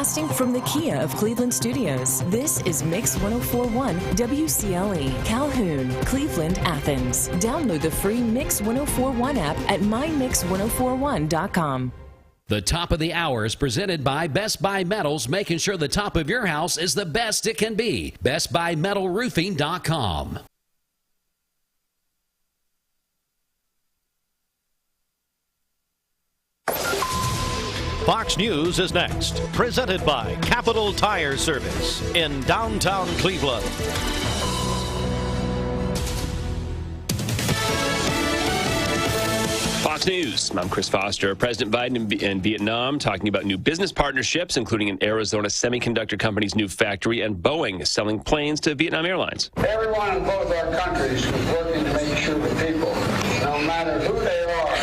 Broadcasting from the Kia of Cleveland Studios, this is Mix 1041 WCLE, Calhoun, Cleveland, Athens. Download the free Mix 1041 app at mymix1041.com. The top of the hour is presented by Best Buy Metals, making sure the top of your house is the best it can be. BestBuyMetalRoofing.com. Fox News is next, presented by Capital Tire Service in downtown Cleveland. Fox News. I'm Chris Foster. President Biden in Vietnam talking about new business partnerships, including an Arizona semiconductor company's new factory and Boeing selling planes to Vietnam Airlines. Everyone in both our countries is working to make sure the people, no matter who they are,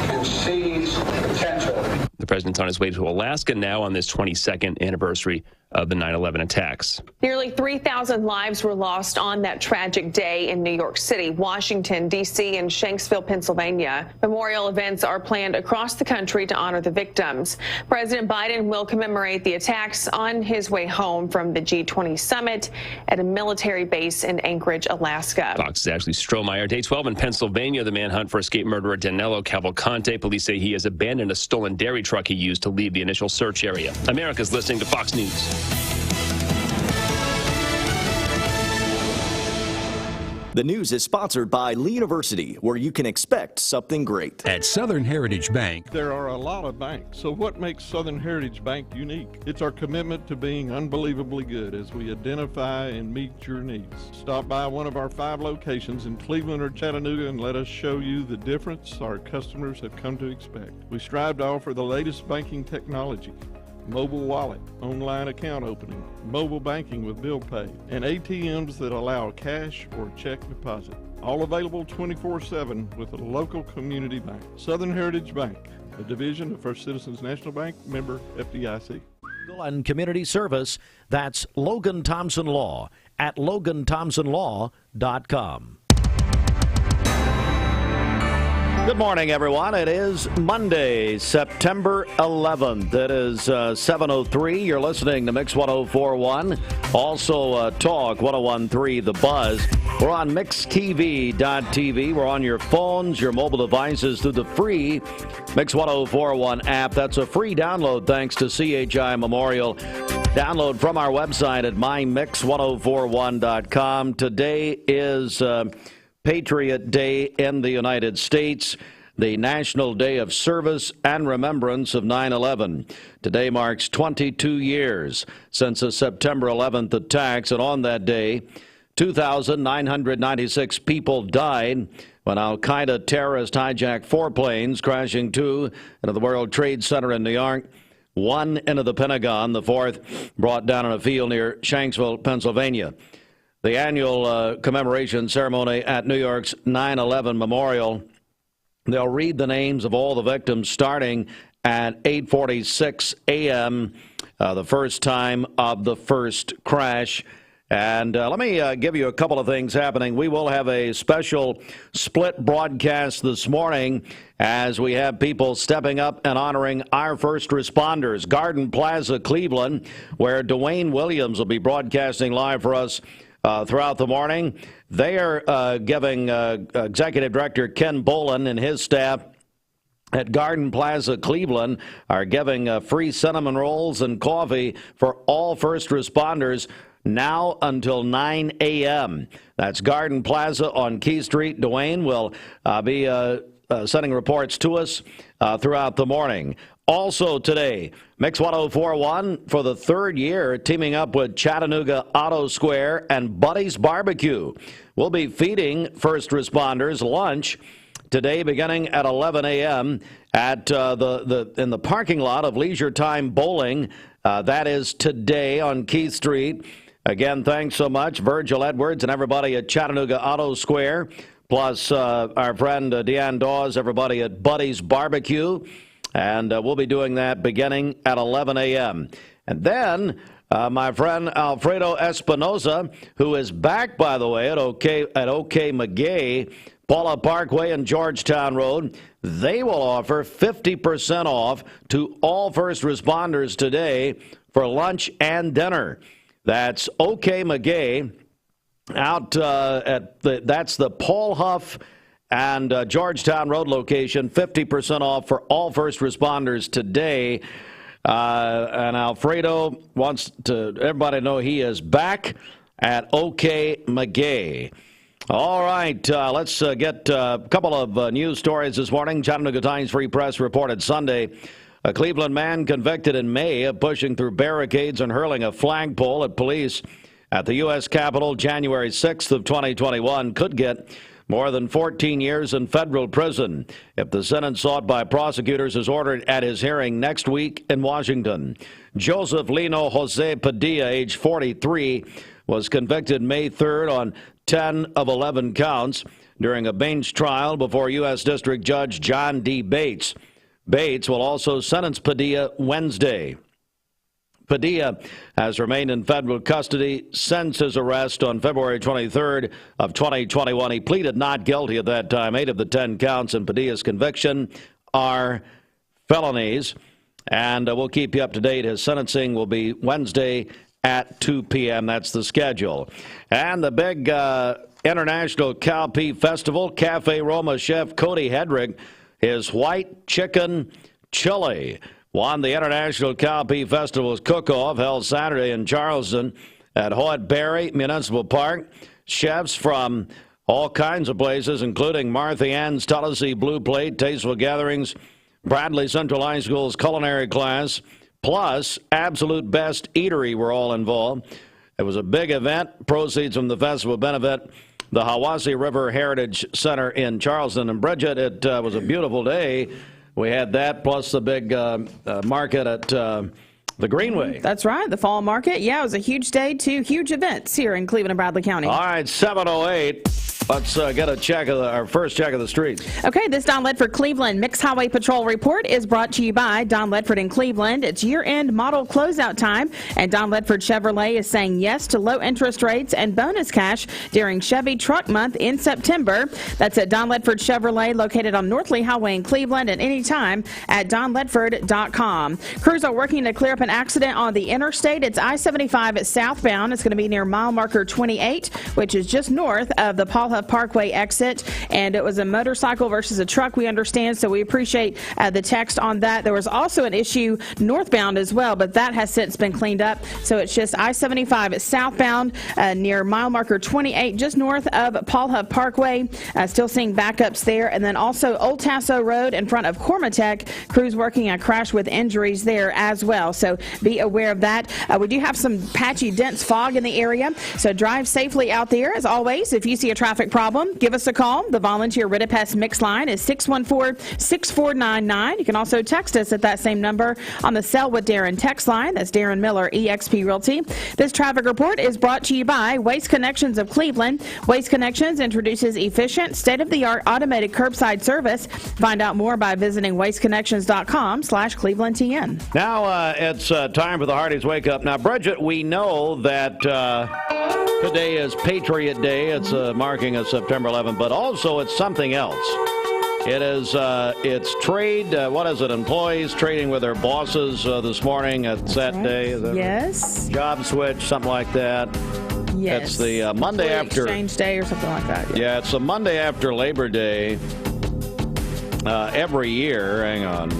can seize potential. The president's on his way to Alaska now on this 22nd anniversary of the 9/11 attacks. Nearly 3,000 lives were lost on that tragic day in New York City, Washington, D.C., and Shanksville, Pennsylvania. Memorial events are planned across the country to honor the victims. President Biden will commemorate the attacks on his way home from the G20 summit at a military base in Anchorage, Alaska. Fox's Ashley Strohmeyer. Day 12 in Pennsylvania, the manhunt for escaped murderer Danilo Cavalcante. Police say he has abandoned a stolen dairy truck he used to leave the initial search area. America's listening to Fox News. The news is sponsored by Lee University, where you can expect something great. At Southern Heritage Bank, there are a lot of banks, so what makes Southern Heritage Bank unique? It's our commitment to being unbelievably good as we identify and meet your needs. Stop by one of our 5 locations in Cleveland or Chattanooga and let us show you the difference our customers have come to expect. We strive to offer the latest banking technology, mobile wallet, online account opening, mobile banking with bill pay, and ATMs that allow cash or check deposit. All available 24/7 with a local community bank. Southern Heritage Bank, a division of First Citizens National Bank, member FDIC. And community service, that's Logan Thompson Law at LoganThompsonLaw.com. Good morning, everyone. It is Monday, September 11th. It is 7:03. You're listening to Mix 1041. Also, Talk 1013, The Buzz. We're on MixTV.tv. We're on your phones, your mobile devices through the free Mix 1041 app. That's a free download thanks to CHI Memorial. Download from our website at mymix1041.com. Today is Patriot Day in the United States, the National Day of Service and Remembrance of 9/11. Today marks 22 years since the September 11th attacks, and on that day, 2,996 people died when al-Qaeda terrorists hijacked 4 planes, crashing 2 into the World Trade Center in New York, 1 into the Pentagon, the 4th brought down in a field near Shanksville, Pennsylvania. The annual commemoration ceremony at New York's 9/11 Memorial, they'll read the names of all the victims starting at 8:46 a.m., the first time of the first crash. And let me give you a couple of things happening. We will have a special split broadcast this morning as we have people stepping up and honoring our first responders. Garden Plaza, Cleveland, where Dwayne Williams will be broadcasting live for us throughout the morning. They are giving Executive Director Ken Bolin and his staff at Garden Plaza, Cleveland, are giving free cinnamon rolls and coffee for all first responders now until 9 a.m. That's Garden Plaza on Key Street. Dwayne will be sending reports to us throughout the morning. Also today, Mix 1041 for the 3rd year, teaming up with Chattanooga Auto Square and Buddy's Barbecue. We'll be feeding first responders lunch today beginning at 11 a.m. at in the parking lot of Leisure Time Bowling. That is today on Keith Street. Again, thanks so much, Virgil Edwards and everybody at Chattanooga Auto Square, plus our friend Deanne Dawes, everybody at Buddy's Barbecue. And we'll be doing that beginning at 11 a.m. And then my friend Alfredo Espinoza, who is back, by the way, at OK McGay, Paula Parkway and Georgetown Road. They will offer 50% off to all first responders today for lunch and dinner. That's OK McGay out that's the Paul Huff and Georgetown Road location. 50% off for all first responders today. And Alfredo wants to everybody know he is back at OK McGay. All right, let's get a couple of news stories this morning. Chattanooga Times Free Press reported Sunday a Cleveland man convicted in May of pushing through barricades and hurling a flagpole at police at the U.S. Capitol January 6th of 2021 could get more than 14 years in federal prison if the sentence sought by prosecutors is ordered at his hearing next week in Washington. Joseph Lino Jose Padilla, age 43, was convicted May 3rd on 10 of 11 counts during a bench trial before U.S. District Judge John D. Bates. Bates will also sentence Padilla Wednesday. Padilla has remained in federal custody since his arrest on February 23rd of 2021. He pleaded not guilty at that time. 8 of the 10 counts in Padilla's conviction are felonies. And we'll keep you up to date. His sentencing will be Wednesday at 2 p.m. That's the schedule. And the big International Cow Pea Festival, Cafe Roma chef Cody Hedrick, his white chicken chili won the International Cow Pea Festival's cook-off held Saturday in Charleston at Hoyt Berry Municipal Park. Chefs from all kinds of places, including Martha Ann's Tullesy Blue Plate, Tasteful Gatherings, Bradley Central High School's culinary class, plus Absolute Best Eatery were all involved. It was a big event. Proceeds from the festival benefit the Hiwassee River Heritage Center in Charleston. And Bridget, it was a beautiful day. We had that plus the big market at the Greenway. That's right, the fall market. Yeah, it was a huge day, 2 huge events here in Cleveland and Bradley County. All right, 7:08. Let's get a check of our first check of the streets. Okay, this Don Ledford Cleveland Mixed Highway Patrol report is brought to you by Don Ledford in Cleveland. It's year-end model closeout time, and Don Ledford Chevrolet is saying yes to low interest rates and bonus cash during Chevy Truck Month in September. That's at Don Ledford Chevrolet, located on North Lee Highway in Cleveland, and anytime at donledford.com. Crews are working to clear up an accident on the interstate. It's I-75 southbound. It's going to be near mile marker 28, which is just north of the Paul Huff Parkway exit, and it was a motorcycle versus a truck, we understand, so we appreciate the text on that. There was also an issue northbound as well, but that has since been cleaned up, so it's just I-75 southbound near mile marker 28, just north of Paul Huff Parkway. Still seeing backups there, and then also Old Tasso Road in front of Cormatech. Crews working a crash with injuries there as well, so be aware of that. We do have some patchy, dense fog in the area, so drive safely out there. As always, if you see a traffic problem, give us a call. The volunteer Ritipest Mix line is 614-6499. You can also text us at that same number on the Sell with Darren text line. That's Darren Miller, eXp Realty. This traffic report is brought to you by Waste Connections of Cleveland. Waste Connections introduces efficient, state-of-the-art automated curbside service. Find out more by visiting wasteconnections.com/ClevelandTN. Now it's time for the Hardee's Wake Up. Now, Bridget, we know that today is Patriot Day. It's marking of September 11th, but also it's something else. It is it's trade. What is it? Employees trading with their bosses this morning. It's that day. Is that yes. Job switch, something like that. Yes. It's the Monday after Exchange Day or something like that. Yeah, it's the Monday after Labor Day. Every year. Hang on,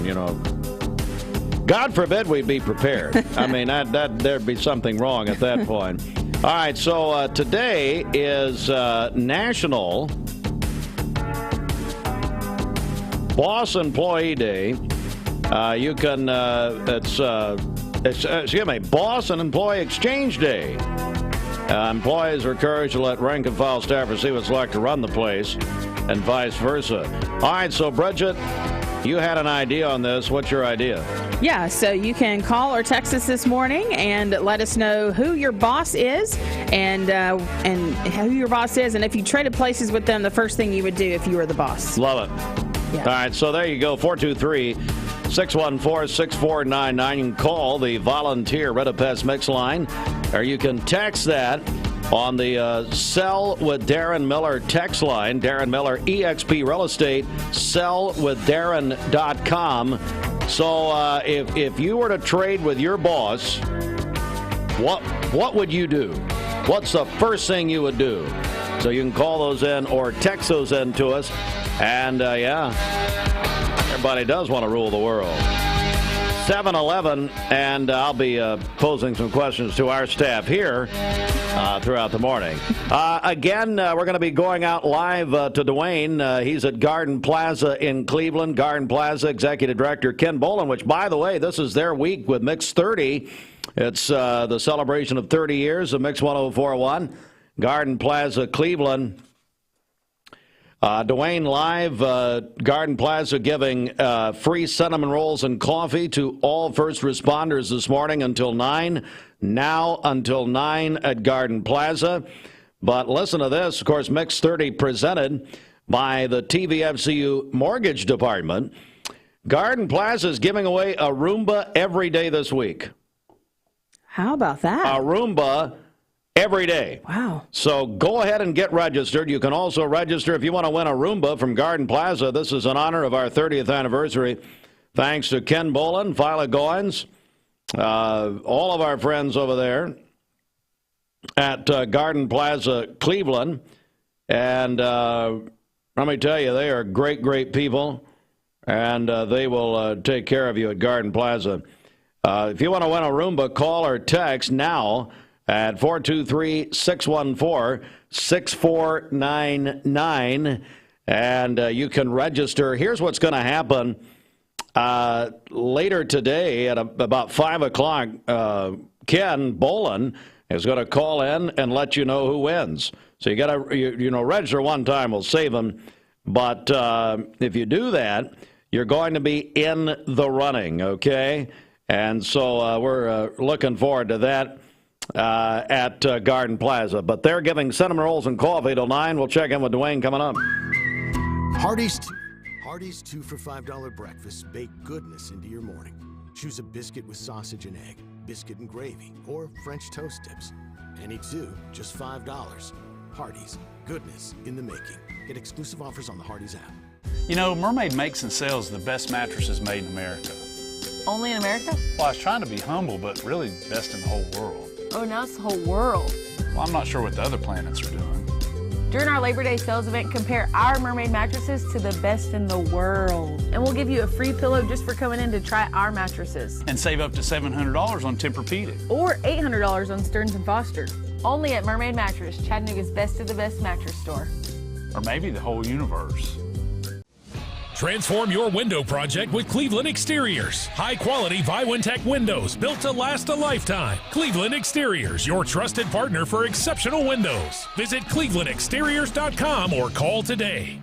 God forbid we be prepared. I mean, that there'd be something wrong at that point. All right, so today is National Boss Employee Day. You can, excuse me, Boss and Employee Exchange Day. Employees are encouraged to let rank and file staffers see what's like to run the place, and vice versa. All right, so Bridget, you had an idea on this. What's your idea? Yeah, so you can call or text us this morning and let us know who your boss is and who your boss is, and if you traded places with them, the first thing you would do if you were the boss. Love it. Yeah. All right, so there you go, 423-614-6499. You can call the volunteer Ritipest Mix line, or you can text that on the Sell with Darren Miller text line. Darren Miller, eXp Real Estate, sellwithdarren.com. So if you were to trade with your boss, what would you do? What's the first thing you would do? So you can call those in or text those in to us. And, everybody does want to rule the world. 7-11, and I'll be posing some questions to our staff here throughout the morning. Again, we're going to be going out live to Dwayne. He's at Garden Plaza in Cleveland. Garden Plaza Executive Director Ken Boland, which, by the way, this is their week with Mix 30. It's the celebration of 30 years of Mix 104.1. Garden Plaza, Cleveland. Dwayne live, Garden Plaza giving free cinnamon rolls and coffee to all first responders this morning until 9. Now until 9 at Garden Plaza. But listen to this. Of course, Mix 30 presented by the TVFCU Mortgage Department. Garden Plaza is giving away a Roomba every day this week. How about that? A Roomba every day. Wow. So go ahead and get registered. You can also register if you want to win a Roomba from Garden Plaza. This is in honor of our 30th anniversary. Thanks to Ken Boland, Phyla Goins, all of our friends over there at Garden Plaza, Cleveland. And let me tell you, they are great, great people. And they will take care of you at Garden Plaza. If you want to win a Roomba, call or text now at 423-614-6499, and you can register. Here's what's going to happen later today at about 5 o'clock. Ken Boland is going to call in and let you know who wins. So you got to register one time. We'll save them, but if you do that, you're going to be in the running. Okay, and so we're looking forward to that. At Garden Plaza. But they're giving cinnamon rolls and coffee till 9. We'll check in with Dwayne coming up. Hardee's 2 for $5 breakfast bake goodness into your morning. Choose a biscuit with sausage and egg, biscuit and gravy, or French toast tips. Any two, just $5. Hardee's, goodness in the making. Get exclusive offers on the Hardee's app. You know, Mermaid makes and sells the best mattresses made in America. Only in America? Well, I was trying to be humble, but really best in the whole world. Oh, now it's the whole world. Well, I'm not sure what the other planets are doing. During our Labor Day sales event, compare our Mermaid mattresses to the best in the world. And we'll give you a free pillow just for coming in to try our mattresses. And save up to $700 on Tempur-Pedic. Or $800 on Stearns & Foster. Only at Mermaid Mattress, Chattanooga's best of the best mattress store. Or maybe the whole universe. Transform your window project with Cleveland Exteriors. High-quality Viwintech windows built to last a lifetime. Cleveland Exteriors, your trusted partner for exceptional windows. Visit clevelandexteriors.com or call today.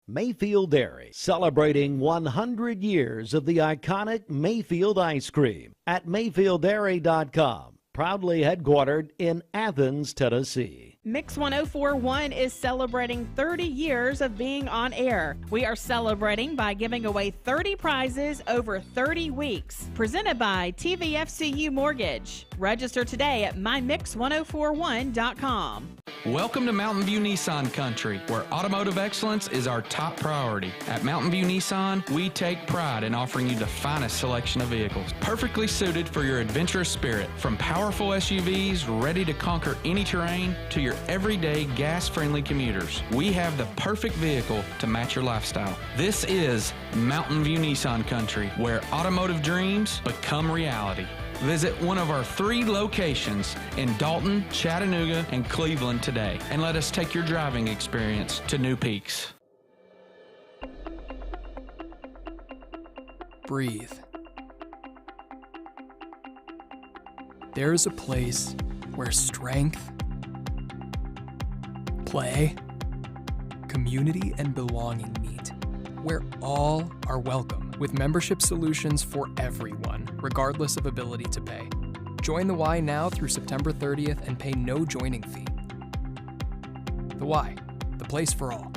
Mayfield Dairy, celebrating 100 years of the iconic Mayfield ice cream at mayfielddairy.com. Proudly headquartered in Athens, Tennessee. Mix 104.1 is celebrating 30 years of being on air. We are celebrating by giving away 30 prizes over 30 weeks. Presented by TVFCU Mortgage. Register today at mymix1041.com. Welcome to Mountain View Nissan Country, where automotive excellence is our top priority. At Mountain View Nissan, we take pride in offering you the finest selection of vehicles, perfectly suited for your adventurous spirit. From powerful SUVs ready to conquer any terrain to your everyday gas-friendly commuters, we have the perfect vehicle to match your lifestyle. This is Mountain View Nissan Country, where automotive dreams become reality. Visit one of our 3 locations in Dalton, Chattanooga, and Cleveland today, and let us take your driving experience to new peaks. Breathe. There is a place where strength, play, community, and belonging meet, where all are welcome, with membership solutions for everyone, regardless of ability to pay. Join the Y now through September 30th and pay no joining fee. The Y, the place for all.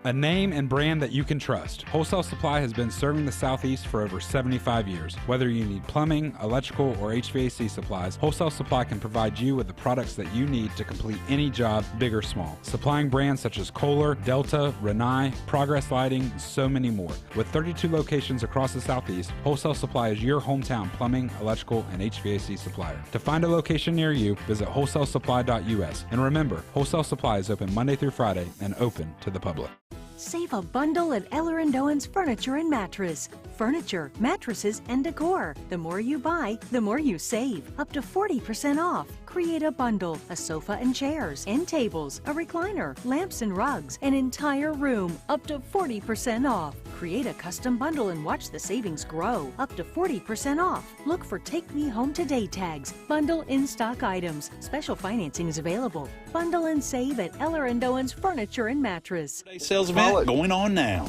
A name and brand that you can trust. Wholesale Supply has been serving the Southeast for over 75 years. Whether you need plumbing, electrical, or HVAC supplies, Wholesale Supply can provide you with the products that you need to complete any job, big or small. Supplying brands such as Kohler, Delta, Rinnai, Progress Lighting, and so many more. With 32 locations across the Southeast, Wholesale Supply is your hometown plumbing, electrical, and HVAC supplier. To find a location near you, visit wholesalesupply.us. And remember, Wholesale Supply is open Monday through Friday and open to the public. Save a bundle at Eller & Owen's Furniture and Mattress. Furniture, mattresses, and decor. The more you buy, the more you save. Up to 40% off. Create a bundle, a sofa and chairs, end tables, a recliner, lamps and rugs, an entire room, up to 40% off. Create a custom bundle and watch the savings grow, up to 40% off. Look for Take Me Home Today tags. Bundle in-stock items. Special financing is available. Bundle and save at Eller & Owen's Furniture and Mattress. Sales event going on now.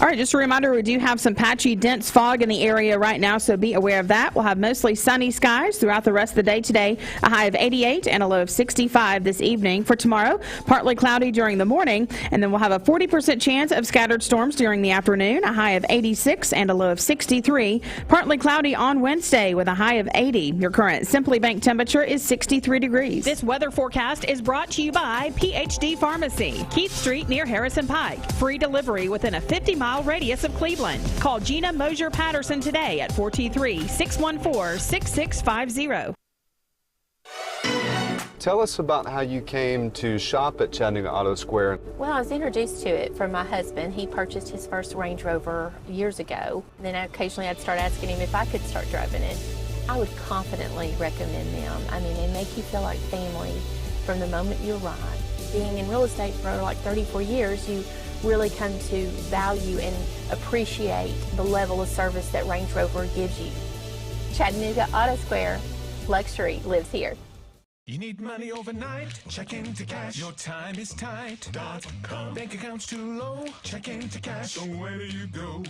All right, just a reminder, we do have some patchy, dense fog in the area right now, so be aware of that. We'll have mostly sunny skies throughout the rest of the day today, a high of 88 and a low of 65 this evening. For tomorrow, partly cloudy during the morning, and then we'll have a 40% chance of scattered storms during the afternoon, a high of 86 and a low of 63. Partly cloudy on Wednesday with a high of 80. Your current Simply Bank temperature is 63 degrees. This weather forecast is brought to you by PhD Pharmacy, Keith Street near Harrison Pike. Free delivery within a 50-mile radius of Cleveland. Call Gina Mosier Patterson today at 423-614-6650. Tell us about how you came to shop at Chattanooga Auto Square. Well, I was introduced to it from my husband. He purchased his first Range Rover years ago. Then occasionally I'd start asking him if I could start driving it. I would confidently recommend them. I mean, they make you feel like family from the moment you arrive. Being in real estate for like 34 years, you really come to value and appreciate the level of service that Range Rover gives you. Chattanooga Auto Square, luxury lives here. You need money overnight? Check into cash. Your time is tight. .com. Bank accounts too low? Check into cash. So where do you go?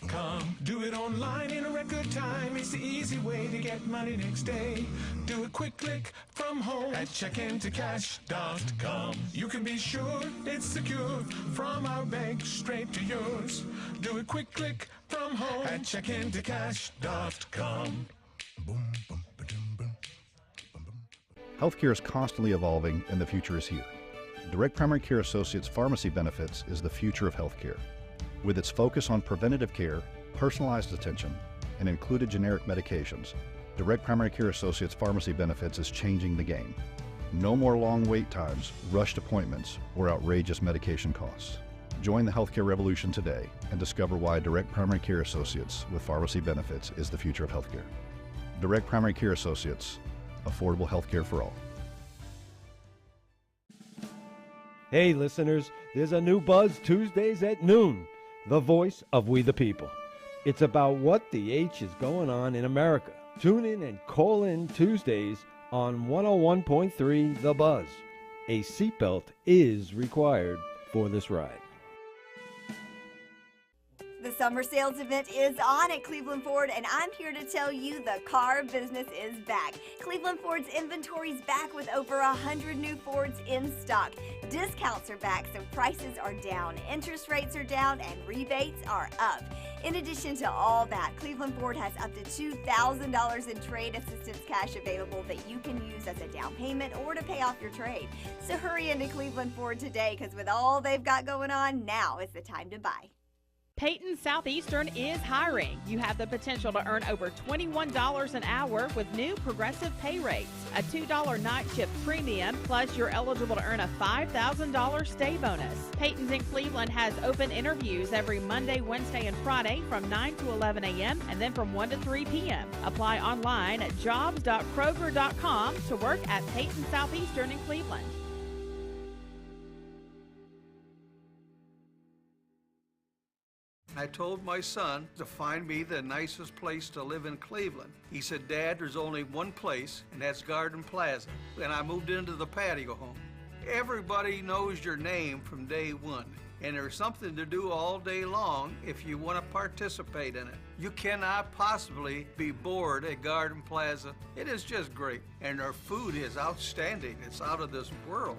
.com. Do it online in a record time. It's the easy way to get money next day. Do a quick click from home at checkintocash.com. You can be sure it's secure from our bank straight to yours. Do a quick click from home at checkintocash.com. Boom, boom. Healthcare is constantly evolving and the future is here. Direct Primary Care Associates Pharmacy Benefits is the future of healthcare. With its focus on preventative care, personalized attention, and included generic medications, Direct Primary Care Associates Pharmacy Benefits is changing the game. No more long wait times, rushed appointments, or outrageous medication costs. Join the healthcare revolution today and discover why Direct Primary Care Associates with Pharmacy Benefits is the future of healthcare. Direct Primary Care Associates, affordable healthcare for all. Hey listeners, there's a new buzz Tuesdays at noon, the voice of We the People. It's about what the H is going on in America. Tune in and call in Tuesdays on 101.3 The Buzz. A seatbelt is required for this ride. The summer sales event is on at Cleveland Ford, and I'm here to tell you the car business is back. Cleveland Ford's inventory is back with over 100 new Fords in stock. Discounts are back, so prices are down, interest rates are down, and rebates are up. In addition to all that, Cleveland Ford has up to $2,000 in trade assistance cash available that you can use as a down payment or to pay off your trade. So hurry into Cleveland Ford today, because with all they've got going on, now is the time to buy. Peyton Southeastern is hiring. You have the potential to earn over $21 an hour with new progressive pay rates, a $2 night shift premium, plus you're eligible to earn a $5,000 stay bonus. Peyton's in Cleveland has open interviews every Monday, Wednesday, and Friday from 9 to 11 a.m. and then from 1 to 3 p.m. Apply online at jobs.kroger.com to work at Peyton Southeastern in Cleveland. I told my son to find me the nicest place to live in Cleveland. He said, Dad, there's only one place, and that's Garden Plaza. And I moved into the patio home. Everybody knows your name from day one, and there's something to do all day long if you want to participate in it. You cannot possibly be bored at Garden Plaza. It is just great, and their food is outstanding. It's out of this world.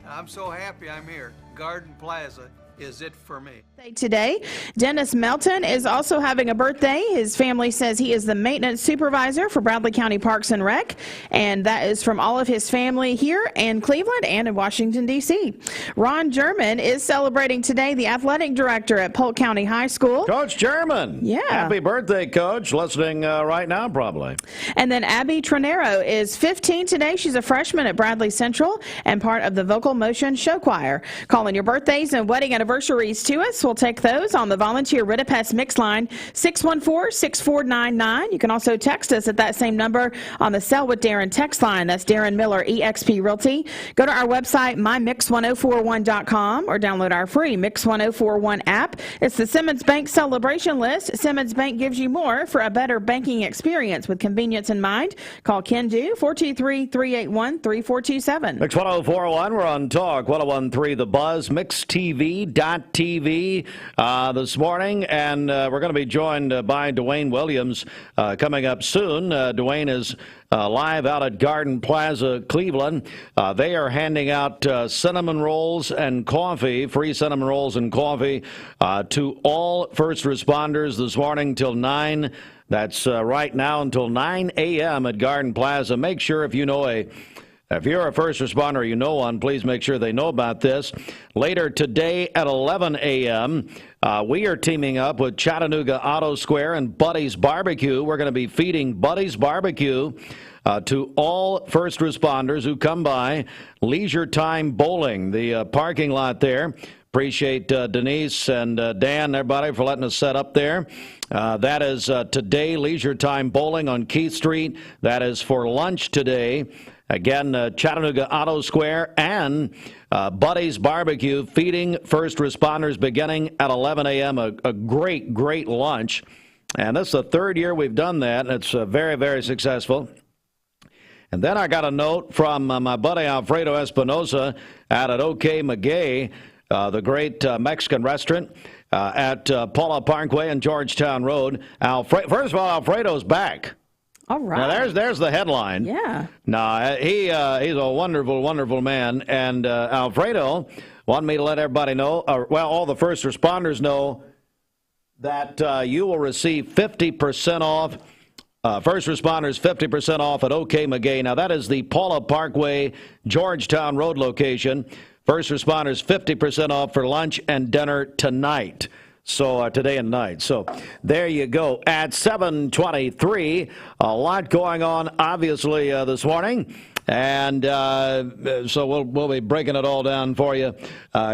I'm so happy I'm here. Garden Plaza is it for me. Today, Dennis Melton is also having a birthday. His family says he is the maintenance supervisor for Bradley County Parks and Rec, and that is from all of his family here in Cleveland and in Washington, D.C. Ron German is celebrating today, the athletic director at Polk County High School. Coach German. Yeah. Happy birthday, Coach. Listening right now, probably. And then Abby Tronero is 15 today. She's a freshman at Bradley Central and part of the Vocal Motion Show Choir. Calling your birthdays and wedding anniversaries to us. We'll take those on the volunteer Ritipest mix line 614-6499. You can also text us at that same number on the Sell with Darren text line. That's Darren Miller, eXp Realty. Go to our website, mymix1041.com, or download our free Mix 1041 app. It's the Simmons Bank celebration list. Simmons Bank gives you more for a better banking experience with convenience in mind. Call Ken Do, 423-381-3427. Mix 1041, we're on Talk 1013 The Buzz, MixTV.tv this morning, and we're going to be joined by Dwayne Williams coming up soon. Dwayne is live out at Garden Plaza, Cleveland. They are handing out cinnamon rolls and coffee, free cinnamon rolls and coffee to all first responders this morning till 9. That's right now until 9 a.m. at Garden Plaza. Make sure if you're a first responder, you know one, please make sure they know about this. Later today at 11 a.m., we are teaming up with Chattanooga Auto Square and Buddy's Barbecue. We're going to be feeding Buddy's Barbecue to all first responders who come by Leisure Time Bowling, the parking lot there. Appreciate Denise and Dan, everybody, for letting us set up there. That is today, Leisure Time Bowling on Keith Street. That is for lunch today. Again, Chattanooga Auto Square and Buddy's Barbecue feeding first responders beginning at 11 a.m. A great, great lunch. And this is the third year we've done that, and it's very, very successful. And then I got a note from my buddy Alfredo Espinosa out at OK McGay, the great Mexican restaurant at Paula Parkway and Georgetown Road. First of all, Alfredo's back. All right. Now, there's the headline. Yeah. No, he's a wonderful, wonderful man. And Alfredo wanted me to let everybody know, all the first responders know, that you will receive 50% off. First responders, 50% off at OK McGay. Now, that is the Paula Parkway, Georgetown Road location. First responders, 50% off for lunch and dinner tonight. So today and night. So there you go. At 7:23, a lot going on, obviously, this morning. And so we'll be breaking it all down for you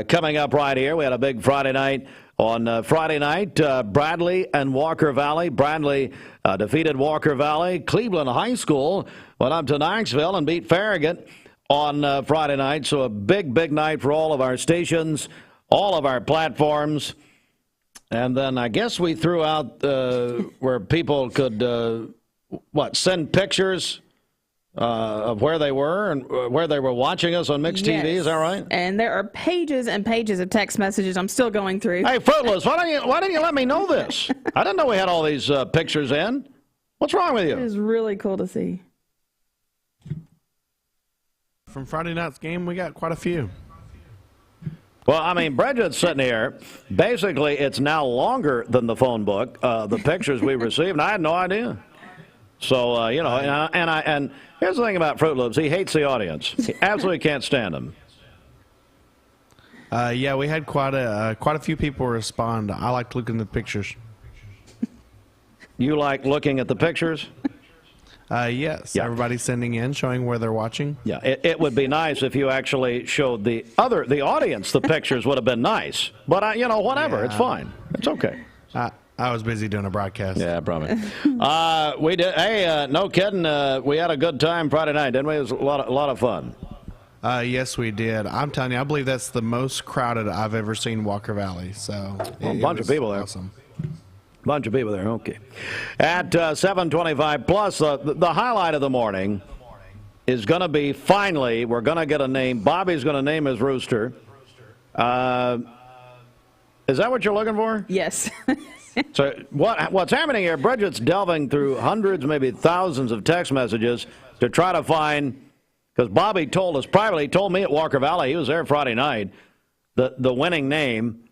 coming up right here. We had a big Friday night. On Friday night, Bradley and Walker Valley. Bradley defeated Walker Valley. Cleveland High School went up to Knoxville and beat Farragut on Friday night. So a big, big night for all of our stations, all of our platforms. And then I guess we threw out where people could, send pictures of where they were and where they were watching us on Mixed TV. Is that right? And there are pages and pages of text messages I'm still going through. Hey, Fruitless, why didn't you let me know this? I didn't know we had all these pictures in. What's wrong with you? It was really cool to see. From Friday night's game, we got quite a few. Well, I mean, Bridget's sitting here. Basically, it's now longer than the phone book, the pictures we received, and I had no idea. So, and here's the thing about Fruit Loops. He hates the audience. He absolutely can't stand them. Yeah, we had quite a few people respond. I like looking at the pictures. You like looking at the pictures? Yes. Yeah. Everybody's sending in, showing where they're watching. Yeah, it would be nice if you actually showed the audience the pictures. Would have been nice. But whatever. Yeah. It's fine. It's okay. I was busy doing a broadcast. Yeah, probably. We did. Hey, no kidding. We had a good time Friday night, didn't we? It was a lot of fun. Yes, we did. I'm telling you, I believe that's the most crowded I've ever seen Walker Valley. So a bunch of people there. Awesome. Bunch of people there. Okay. At 7:25 plus, the highlight of the morning is going to be finally we're going to get a name. Bobby's going to name his rooster. Is that what you're looking for? Yes. So what's happening here? Bridget's delving through hundreds, maybe thousands of text messages to try to find. Because Bobby told us privately, he told me at Walker Valley, he was there Friday night, the winning name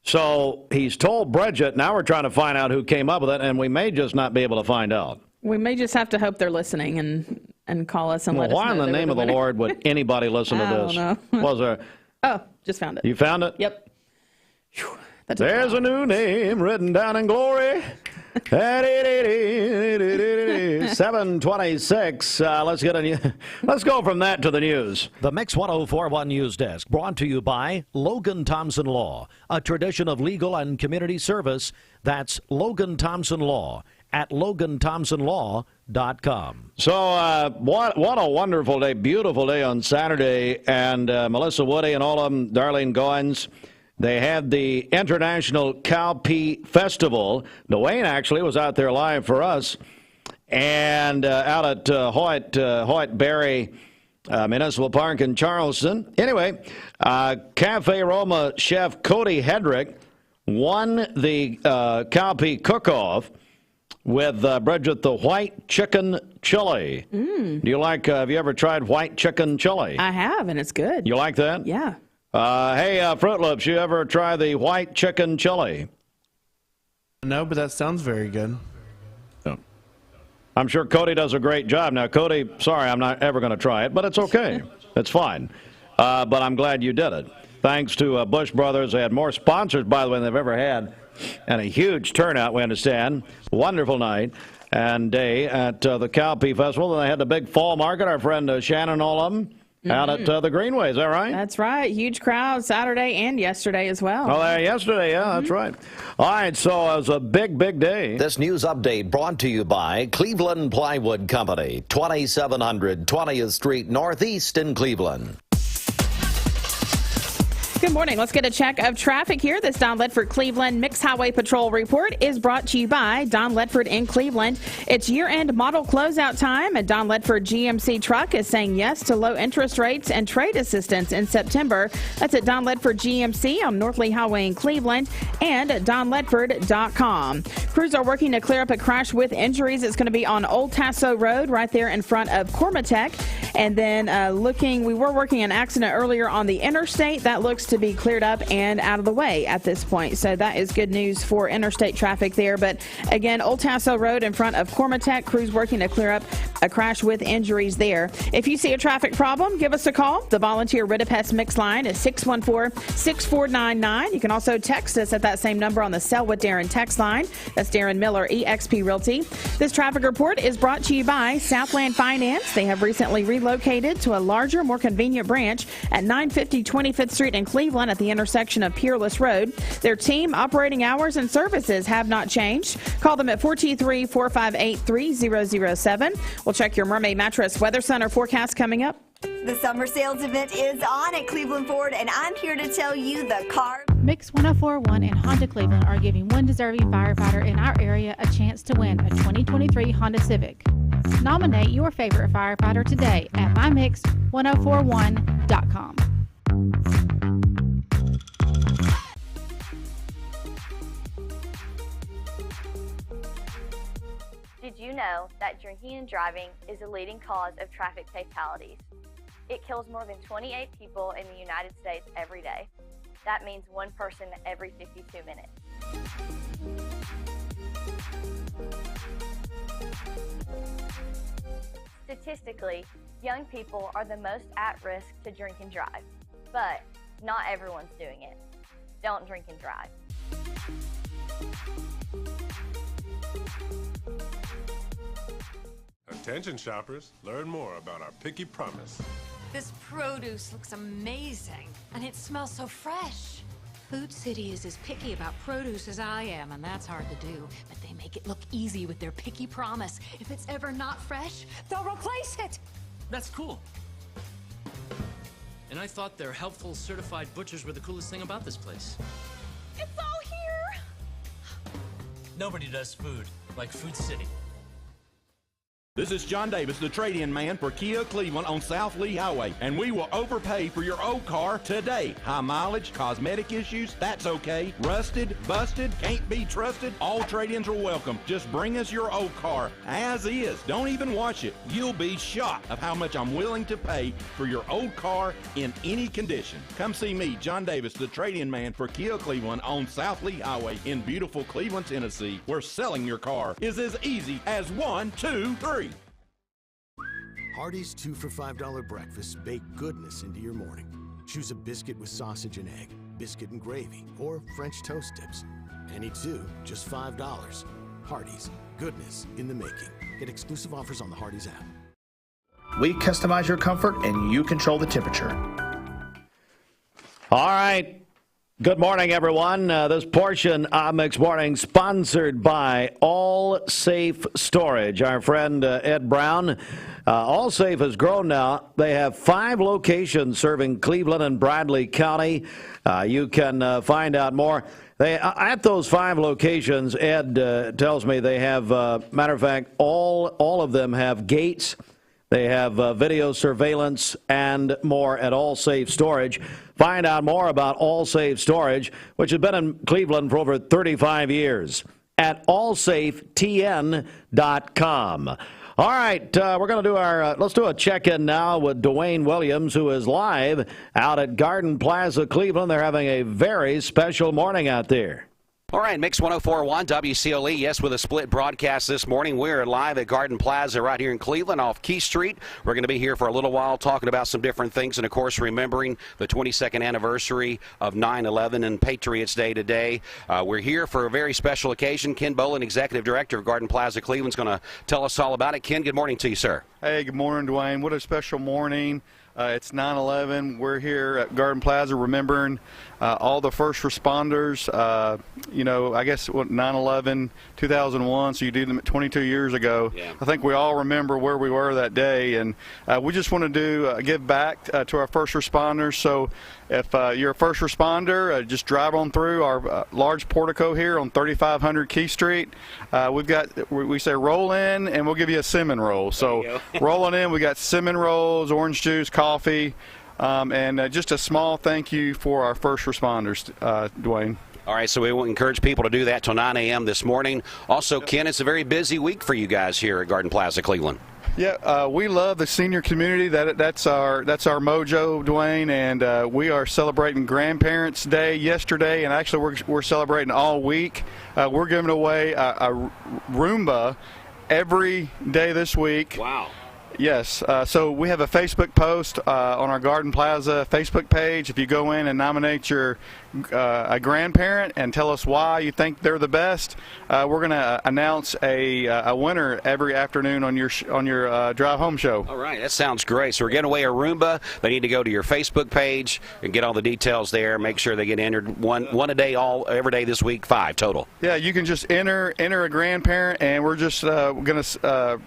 So he's told Bridget. Now we're trying to find out who came up with it, and we may just not be able to find out. We may just have to hope they're listening and call us and let us know. Why in the name of the Lord would anybody listen to this? I don't know. Was there? Oh, just found it. You found it? Yep. There's a new name written down in glory. 726. Let's go from that to the news. The Mix 1041 News Desk brought to you by Logan Thompson Law, a tradition of legal and community service. That's Logan Thompson Law at LoganThompsonLaw.com. So what a wonderful day, beautiful day on Saturday. And Melissa Woody and all of them, Darlene Goins, they had the International Cowpea Festival. Dwayne actually was out there live for us. And out at Hoyt Berry Municipal Park in Charleston. Anyway, Cafe Roma chef Cody Hedrick won the Cowpea Cook-Off with Bridget, the white chicken chili. Do you like, have you ever tried white chicken chili? I have, and it's good. You like that? Yeah. Hey, Fruit Loops, you ever try the white chicken chili? No, but that sounds very good. No. I'm sure Cody does a great job. Now, Cody, sorry, I'm not ever going to try it, but it's okay. It's fine. But I'm glad you did it. Thanks to Bush Brothers. They had more sponsors, by the way, than they've ever had. And a huge turnout, we understand. Wonderful night and day at the Cowpea Festival. Then they had the big fall market. Our friend Shannon and all of them out at the Greenway. Is that right? That's right. Huge crowd Saturday and yesterday as well. Oh, yesterday. Yeah, that's right. All right, so it was a big, big day. This news update brought to you by Cleveland Plywood Company, 2700 20th Street Northeast in Cleveland. Good morning. Let's get a check of traffic here. This Don Ledford Cleveland Mixed Highway Patrol report is brought to you by Don Ledford in Cleveland. It's year-end model closeout time, and Don Ledford GMC truck is saying yes to low interest rates and trade assistance in September. That's at Don Ledford GMC on North Lee Highway in Cleveland and at donledford.com. Crews are working to clear up a crash with injuries. It's going to be on Old Tasso Road right there in front of Cormatech. And then we were working an accident earlier on the interstate. That looks to be cleared up and out of the way at this point. So that is good news for interstate traffic there. But again, Old Tasso Road in front of Cormatech, crews working to clear up a crash with injuries there. If you see a traffic problem, give us a call. The volunteer Ridipest Mix line is 614-6499. You can also text us at that same number on the Sell with Darren text line. That's Darren Miller, eXp Realty. This traffic report is brought to you by Southland Finance. They have recently relocated to a larger, more convenient branch at 950 25th Street in Cleveland at the intersection of Peerless Road. Their team, operating hours, and services have not changed. Call them at 423-458-3007. We'll check your Mermaid Mattress Weather Center forecast coming up. The summer sales event is on at Cleveland Ford, and I'm here to tell you the car. Mix 1041 and Honda Cleveland are giving one deserving firefighter in our area a chance to win a 2023 Honda Civic. Nominate your favorite firefighter today at mymix1041.com. Did you know that drinking and driving is a leading cause of traffic fatalities? It kills more than 28 people in the United States every day. That means one person every 52 minutes. Statistically, young people are the most at risk to drink and drive, but not everyone's doing it. Don't drink and drive. Attention shoppers, learn more about our Picky Promise. This produce looks amazing, and it smells so fresh. Food City is as picky about produce as I am, and that's hard to do. But they make it look easy with their Picky Promise. If it's ever not fresh, they'll replace it. That's cool. And I thought their helpful certified butchers were the coolest thing about this place. It's all here. Nobody does food like Food City. This is John Davis, the trade-in man for Kia Cleveland on South Lee Highway, and we will overpay for your old car today. High mileage, cosmetic issues, that's okay. Rusted, busted, can't be trusted, all trade-ins are welcome. Just bring us your old car as is. Don't even wash it. You'll be shocked of how much I'm willing to pay for your old car in any condition. Come see me, John Davis, the trade-in man for Kia Cleveland on South Lee Highway in beautiful Cleveland, Tennessee, where selling your car is as easy as 1, 2, 3. Hardee's 2 for $5 breakfasts bake goodness into your morning. Choose a biscuit with sausage and egg, biscuit and gravy, or French toast tips. Any two, just $5. Hardee's, goodness in the making. Get exclusive offers on the Hardee's app. We customize your comfort and you control the temperature. All right. Good morning, everyone. This portion of Mixed Morning sponsored by All Safe Storage. Our friend Ed Brown. All Safe has grown now. They have 5 locations serving Cleveland and Bradley County. You can find out more. At those 5 locations, Ed tells me they have, matter of fact, all of them have gates. They have video surveillance and more at All Safe Storage. Find out more about All Safe Storage, which has been in Cleveland for over 35 years, at allsafetn.com. All right, we're going to do let's do a check-in now with Dwayne Williams, who is live out at Garden Plaza, Cleveland. They're having a very special morning out there. All right, Mix 104.1 WCLE, yes, with a split broadcast this morning. We're live at Garden Plaza right here in Cleveland off Key Street. We're going to be here for a little while talking about some different things and, of course, remembering the 22nd anniversary of 9/11 and Patriots Day today. We're here for a very special occasion. Ken Bolin, Executive Director of Garden Plaza Cleveland, is going to tell us all about it. Ken, good morning to you, sir. Hey, good morning, Dwayne. What a special morning. It's 9/11. We're here at Garden Plaza remembering all the first responders. I guess 9/11, 2001, so you do them 22 years ago. Yeah. I think we all remember where we were that day, and we just want to give back to our first responders. So if you're a first responder, just drive on through our large portico here on 3500 Key Street. We say roll in, and we'll give you a cinnamon roll. So rolling in, we got cinnamon rolls, orange juice, coffee, and just a small thank you for our first responders, Dwayne. All right, so we will encourage people to do that till 9 a.m. this morning. Also, Ken, it's a very busy week for you guys here at Garden Plaza Cleveland. Yeah, we love the senior community. That's our mojo, Dwayne, and we are celebrating Grandparents' Day yesterday, and actually we're celebrating all week. We're giving away a Roomba every day this week. Wow. Yes, so we have a Facebook post on our Garden Plaza Facebook page. If you go in and nominate a grandparent and tell us why you think they're the best, we're going to announce a winner every afternoon on your drive home show. All right, that sounds great. So we're giving away a Roomba. They need to go to your Facebook page and get all the details there. Make sure they get entered one a day, every day this week, 5 total. Yeah, you can just enter a grandparent, and we're just going to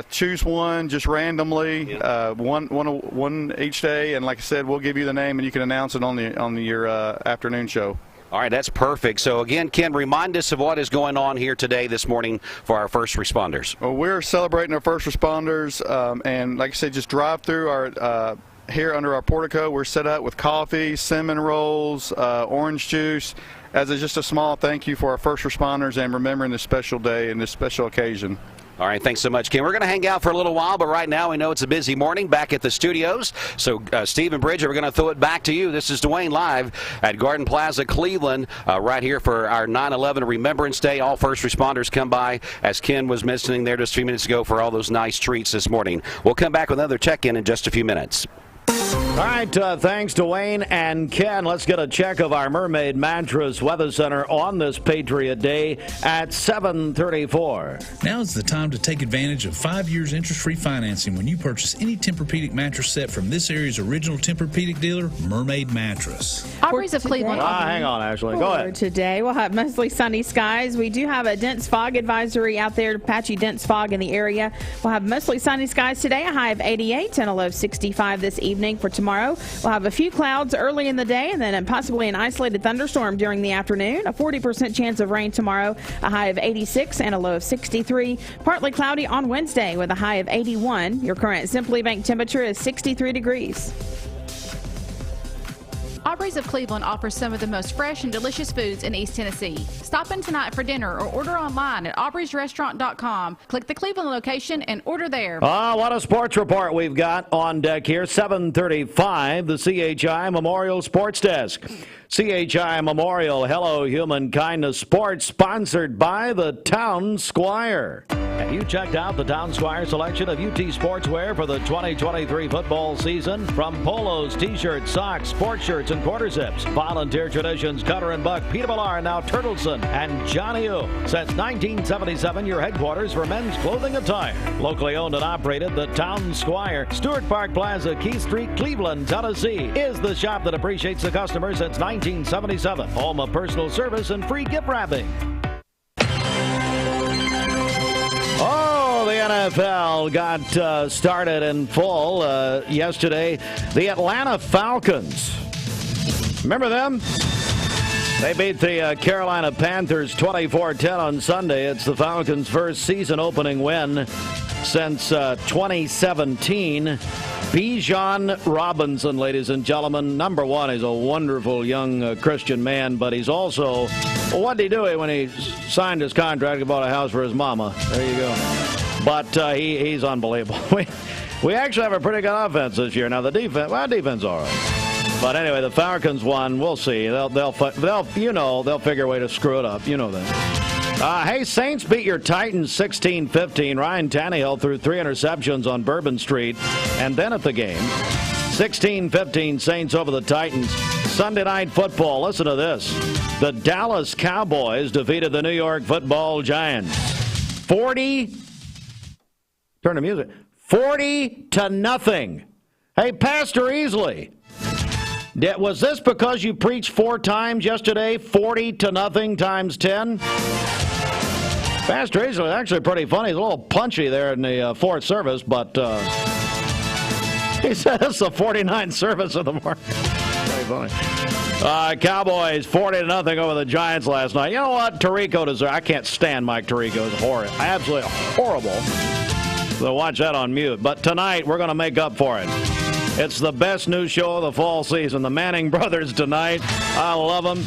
choose one just randomly, one each day, and like I said, we'll give you the name and you can announce it on your afternoon show. All right, that's perfect. So again, Ken, remind us of what is going on here today, this morning, for our first responders. Well, we're celebrating our first responders, and like I said, just drive through our here under our portico. We're set up with coffee, cinnamon rolls, orange juice, as just a small thank you for our first responders and remembering this special day and this special occasion. All right, thanks so much, Ken. We're going to hang out for a little while, but right now we know it's a busy morning back at the studios. So, Steve and Bridget, we're going to throw it back to you. This is Dwayne live at Garden Plaza, Cleveland, right here for our 9/11 Remembrance Day. All first responders come by, as Ken was mentioning there just a few minutes ago, for all those nice treats this morning. We'll come back with another check-in in just a few minutes. All right, thanks to Wayne and Ken. Let's get a check of our Mermaid Mattress Weather Center on this Patriot Day at 7:34. Now is the time to take advantage of 5 years interest-free financing when you purchase any Tempur-Pedic mattress set from this area's original Tempur-Pedic dealer, Mermaid Mattress. Aubrey's of Cleveland. Hang on, Ashley. Go ahead. Today we'll have mostly sunny skies. We do have a dense fog advisory out there, patchy dense fog in the area. We'll have mostly sunny skies today, a high of 88 and a low 65 this evening. For tomorrow, tomorrow. We'll have a few clouds early in the day and then possibly an isolated thunderstorm during the afternoon. A 40% chance of rain tomorrow, a high of 86 and a low of 63. Partly cloudy on Wednesday with a high of 81. Your current Simply Bank temperature is 63 degrees. Aubrey's of Cleveland offers some of the most fresh and delicious foods in East Tennessee. Stop in tonight for dinner or order online at aubreysrestaurant.com. Click the Cleveland location and order there. What a sports report we've got on deck here. 7:35, the CHI Memorial Sports Desk. CHI Memorial Hello Human Kindness Sports, sponsored by the Town Squire. Have you checked out the Town Squire selection of UT sportswear for the 2023 football season? From polos, t-shirts, socks, sports shirts, and quarter zips. Volunteer Traditions, Cutter and Buck, Peter Millar, now Turtleson, and Johnny O. Since 1977, your headquarters for men's clothing attire. Locally owned and operated, the Town Squire, Stewart Park Plaza, Keith Street, Cleveland, Tennessee, is the shop that appreciates the customer since 1977. Home of personal service and free gift wrapping. Oh, the NFL got started in full yesterday. The Atlanta Falcons. Remember them? They beat the Carolina Panthers 24-10 on Sunday. It's the Falcons' first season-opening win since 2017. Bijan Robinson, ladies and gentlemen. Number one, he's a wonderful young Christian man, but he's also, well, what did he do when he signed his contract and bought a house for his mama? There you go. But he's unbelievable. We actually have a pretty good offense this year. Now, the defense all right. But anyway, the Falcons won. We'll see. They'll figure a way to screw it up. You know that. Hey, Saints beat your Titans 16-15. Ryan Tannehill threw 3 interceptions on Bourbon Street and then at the game. 16-15 Saints over the Titans. Sunday Night Football. Listen to this. The Dallas Cowboys defeated the New York Football Giants 40. Turn the music. 40-0. Hey, Pastor Easley. Was this because you preached 4 times yesterday? 40-0 times 10? Pastor Easley is actually pretty funny. He's a little punchy there in the fourth service, but he said it's the 49th service of the morning. Very funny. Cowboys 40-0 over the Giants last night. You know what? Tirico deserves. I can't stand Mike Tirico. It's horrid. Absolutely horrible. So watch that on mute. But tonight we're going to make up for it. It's the best new show of the fall season. The Manning brothers tonight. I love them.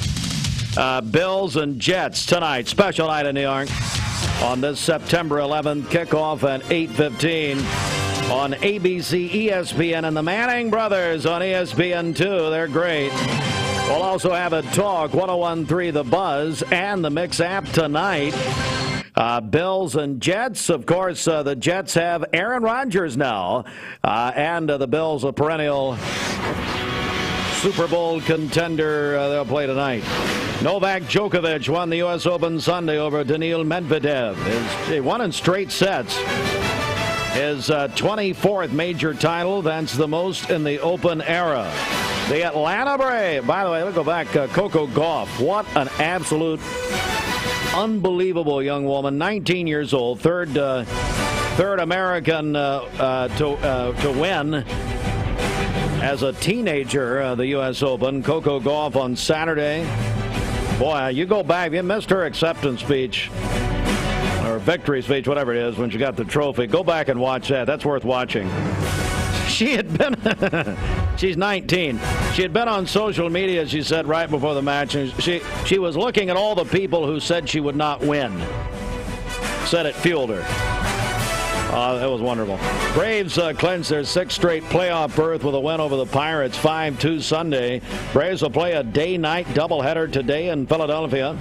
Bills and Jets tonight. Special night in New York on this September 11th. Kickoff at 8:15 on ABC, ESPN, and the Manning brothers on ESPN2. They're great. We'll also have a talk, 101.3 The Buzz, and the Mix app tonight. Bills and Jets. Of course, the Jets have Aaron Rodgers now, and the Bills, a perennial Super Bowl contender. They'll play tonight. Novak Djokovic won the U.S. Open Sunday over Daniil Medvedev. He won in straight sets. His 24th major title. That's the most in the Open era. The Atlanta Braves. By the way, let's go back. Coco Gauff. What an absolute unbelievable young woman. 19 years old. Third American to win as a teenager the U.S. Open. Coco Gauff on Saturday. Boy, you go back. You missed her acceptance speech or victory speech, whatever it is, when she got the trophy. Go back and watch that. That's worth watching. She had been, she's 19. She had been on social media, she said, right before the match. And she was looking at all the people who said she would not win. Said it fueled her. It was wonderful. Braves clinched their 6th straight playoff berth with a win over the Pirates 5-2 Sunday. Braves will play a day-night doubleheader today in Philadelphia.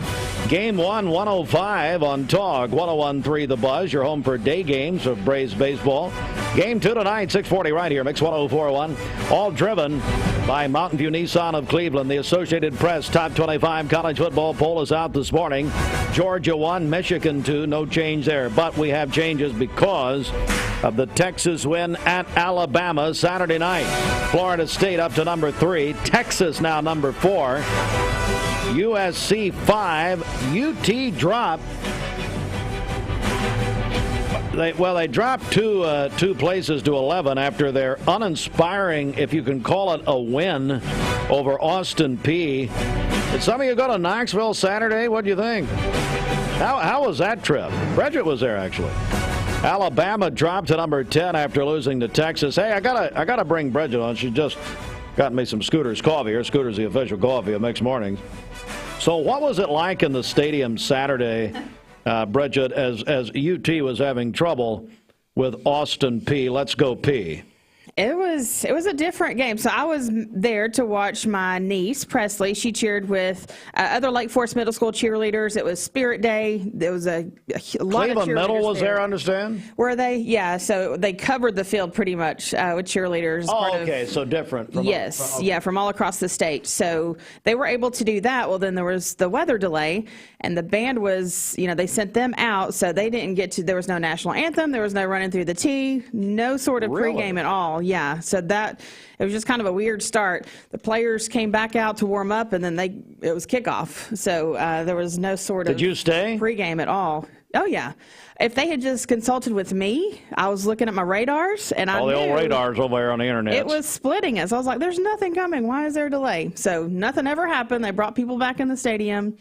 Game 1, 105 on Talk, 101.3 The Buzz, your home for day games of Braves baseball. Game 2 tonight, 6:40 right here, Mix 104.1. All driven by Mountain View Nissan of Cleveland. The Associated Press Top 25 college football poll is out this morning. Georgia 1, Michigan 2, no change there. But we have changes because of the Texas win at Alabama Saturday night. Florida State up to number 3. Texas now number 4. USC 5. UT drop They dropped two places to 11 after their uninspiring, if you can call it a win, over Austin Peay. Did some of you go to Knoxville Saturday? What do you think? How was that trip? Bridget was there, actually. Alabama dropped to number 10 after losing to Texas. Hey, I gotta bring Bridget on. She just got me some Scooter's coffee here. Scooter's the official coffee of Mixed Mornings. So what was it like in the stadium Saturday, Bridget, as UT was having trouble with Austin Peay? Let's go Peay. It was a different game. So I was there to watch my niece, Presley. She cheered with other Lake Forest Middle School cheerleaders. It was Spirit Day. There was a lot of cheerleaders. Cleveland Middle was there, I understand? Were they? Yeah, so they covered the field pretty much with cheerleaders. Oh, okay, so different. From all across the state. So they were able to do that. Well, then there was the weather delay, and the band was, they sent them out, so they didn't get to, there was no national anthem, there was no running through the tee, no sort of pregame at all. Yeah, so it was just kind of a weird start. The players came back out to warm up, and then it was kickoff. So there was no sort of Did you stay? Pregame at all. Oh, yeah. If they had just consulted with me, I was looking at my radars, and I knew the old radars over there on the internet. It was splitting us. I was like, there's nothing coming. Why is there a delay? So nothing ever happened. They brought people back in the stadium.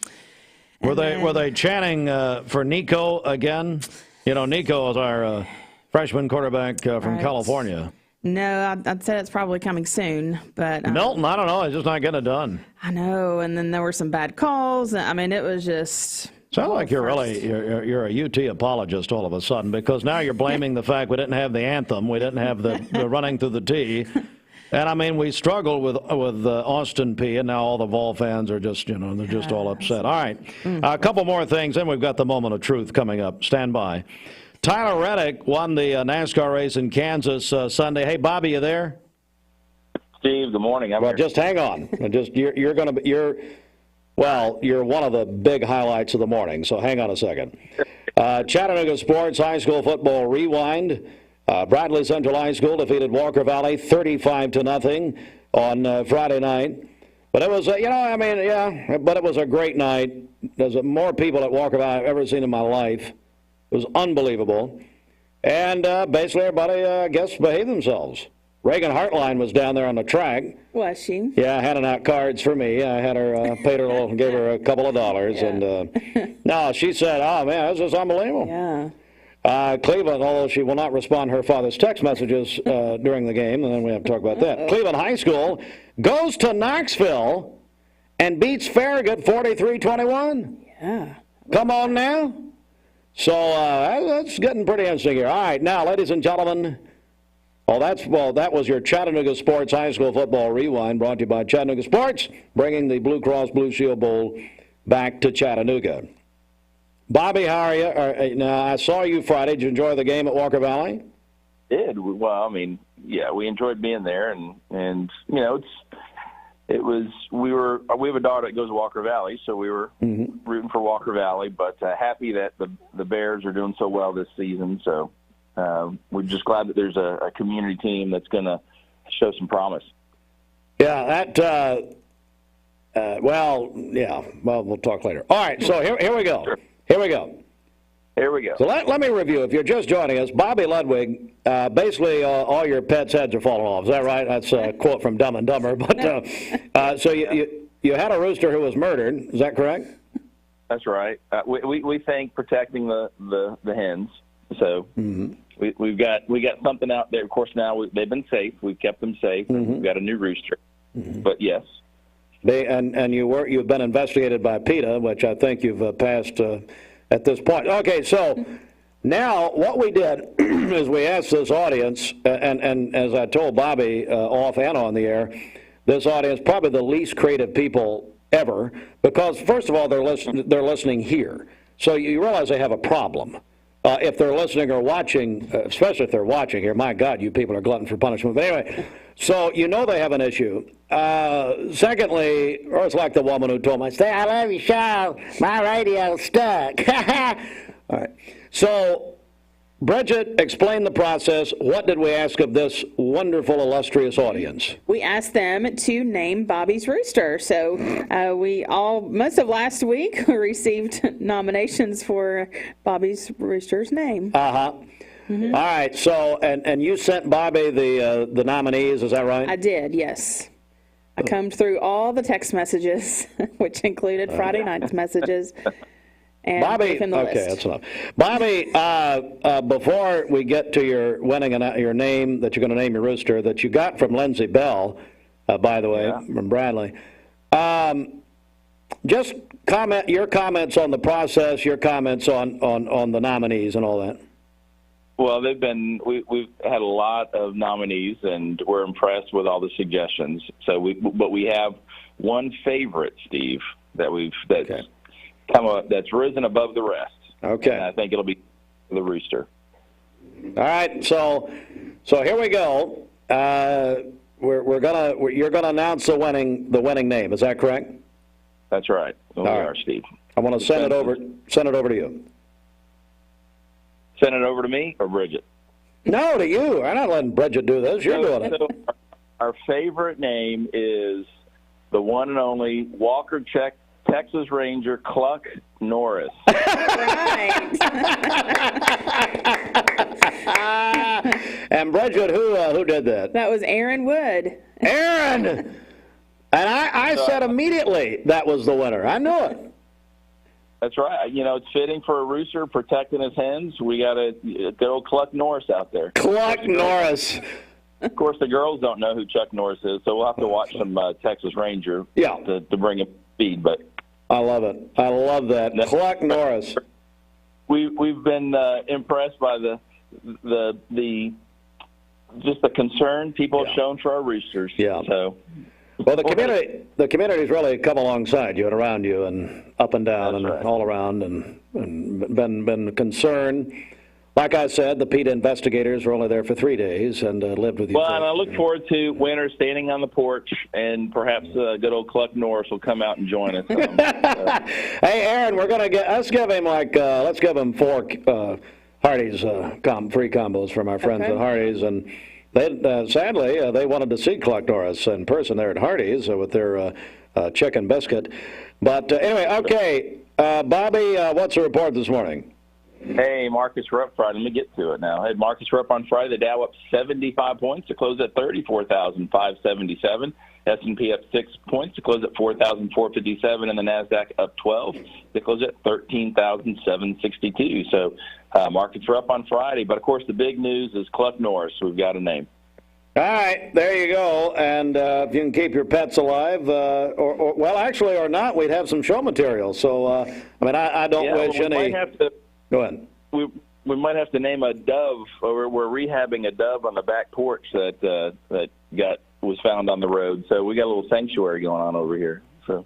Were they chanting for Nico again? Nico is our freshman quarterback from California. No, I'd say it's probably coming soon. But Milton, I don't know. He's just not getting it done. I know. And then there were some bad calls. I mean, it was just... Sounds like you're a UT apologist all of a sudden, because now you're blaming the fact we didn't have the anthem, we didn't have the running through the tee. And I mean, we struggled with Austin Peay, and now all the Vol fans are just, they're just all upset. All right, a couple more things, then we've got the moment of truth coming up. Stand by. Tyler Reddick won the NASCAR race in Kansas Sunday. Hey, Bobby, you there? Steve, good morning. Just hang on. You're one of the big highlights of the morning, so hang on a second. Chattanooga Sports High School Football Rewind. Bradley Central High School defeated Walker Valley 35-0 on Friday night. But it was, but it was a great night. There's more people at Walker Valley I've ever seen in my life. It was unbelievable. And basically everybody, I guess, behaved themselves. Reagan Hartline was down there on the track. Was she? Yeah, handing out cards for me. I had her, paid her gave her a couple of dollars. Yeah. And no, she said, oh, man, this is unbelievable. Yeah. Cleveland, although she will not respond to her father's text messages during the game, and then we have to talk about that. Cleveland High School goes to Knoxville and beats Farragut 43-21. Yeah. Come on now. So that's getting pretty interesting here. All right, now, ladies and gentlemen, that was your Chattanooga Sports High School Football Rewind, brought to you by Chattanooga Sports, bringing the Blue Cross Blue Shield Bowl back to Chattanooga. Bobby, how are you? Now, I saw you Friday. Did you enjoy the game at Walker Valley? Did. Well, I mean, yeah, we enjoyed being there, and we have a daughter that goes to Walker Valley, so we were rooting for Walker Valley, but happy that the Bears are doing so well this season. So we're just glad that there's a community team that's going to show some promise. Yeah, we'll talk later. All right, so here we go. Sure. Here we go. So let me review. If you're just joining us, Bobby Ludwig, basically all your pets' heads are falling off. Is that right? That's a quote from Dumb and Dumber. But so you had a rooster who was murdered. Is that correct? That's right. We think protecting the hens. So we got something out there. Of course, now they've been safe. We've kept them safe. We've got a new rooster. But yes. You've been investigated by PETA, which I think you've passed at this point. Okay, so now what we did is we asked this audience, and as I told Bobby off and on the air, this audience, probably the least creative people ever, because first of all, they're listening here. So you realize they have a problem. If they're listening or watching, especially if they're watching here, my God, you people are glutton for punishment. But anyway, so they have an issue. Secondly, or it's like the woman who told me, I love your show, my radio's stuck. All right. So Bridget, explain the process. What did we ask of this wonderful, illustrious audience? We asked them to name Bobby's rooster. So most of last week, received nominations for Bobby's rooster's name. Mm-hmm. All right. So, and you sent Bobby the nominees, is that right? I did, yes. I combed through all the text messages, which included Friday night's messages. And Bobby, gave him the okay, list. that's enough. Bobby, before we get to your winning your name that you're going to name your rooster that you got from Lindsay Bell, by the way, from Bradley, just your comments on the process, your comments on the nominees and all that. Well, we've had a lot of nominees, and we're impressed with all the suggestions. But we have one favorite, Steve, that's risen above the rest. Okay. And I think it'll be the rooster. All right. So here we go. You're gonna announce the winning name. Is that correct? That's right. We are, Steve. I want to send it over to you. Send it over to me or Bridget? No, to you. I'm not letting Bridget do this. You're doing it. So our favorite name is the one and only Walker Texas Ranger Cluck Norris. Right. And Bridget, who did that? That was Aaron Wood. Aaron! And I said immediately that was the winner. I knew it. That's right. It's fitting for a rooster protecting his hens. We got a good old Cluck Norris out there. Cluck Norris. Of course, the girls don't know who Chuck Norris is, so we'll have to watch some Texas Ranger to bring him speed. But I love it. I love that. Cluck Norris. We've been impressed by the concern people have shown for our roosters. Yeah. So. Well, the community's really come alongside you and around you and up and down and all around and been concerned. Like I said, the PETA investigators were only there for 3 days and lived with you. Well, and I look forward to winter standing on the porch, and perhaps good old Cluck Norris will come out and join us. Hey, Aaron, let's give him 4 Hardee's free combos from our friends at Hardee's, and sadly they wanted to see Cluck Norris in person there at Hardee's with their chicken biscuit. But anyway, okay, Bobby, what's the report this morning? Hey, markets were up Friday. Let me get to it now. Hey, markets were up on Friday. The Dow up 75 points to close at 34,577. S&P up 6 points to close at 4,457, and the Nasdaq up 12 to close at 13,762. So markets were up on Friday, but of course the big news is Cluck Norris. We've got a name. All right, there you go. And if you can keep your pets alive, or not, we'd have some show material. So I don't wish any. Go ahead. We might have to name a dove, or we're rehabbing a dove on the back porch that was found on the road. So we got a little sanctuary going on over here. So,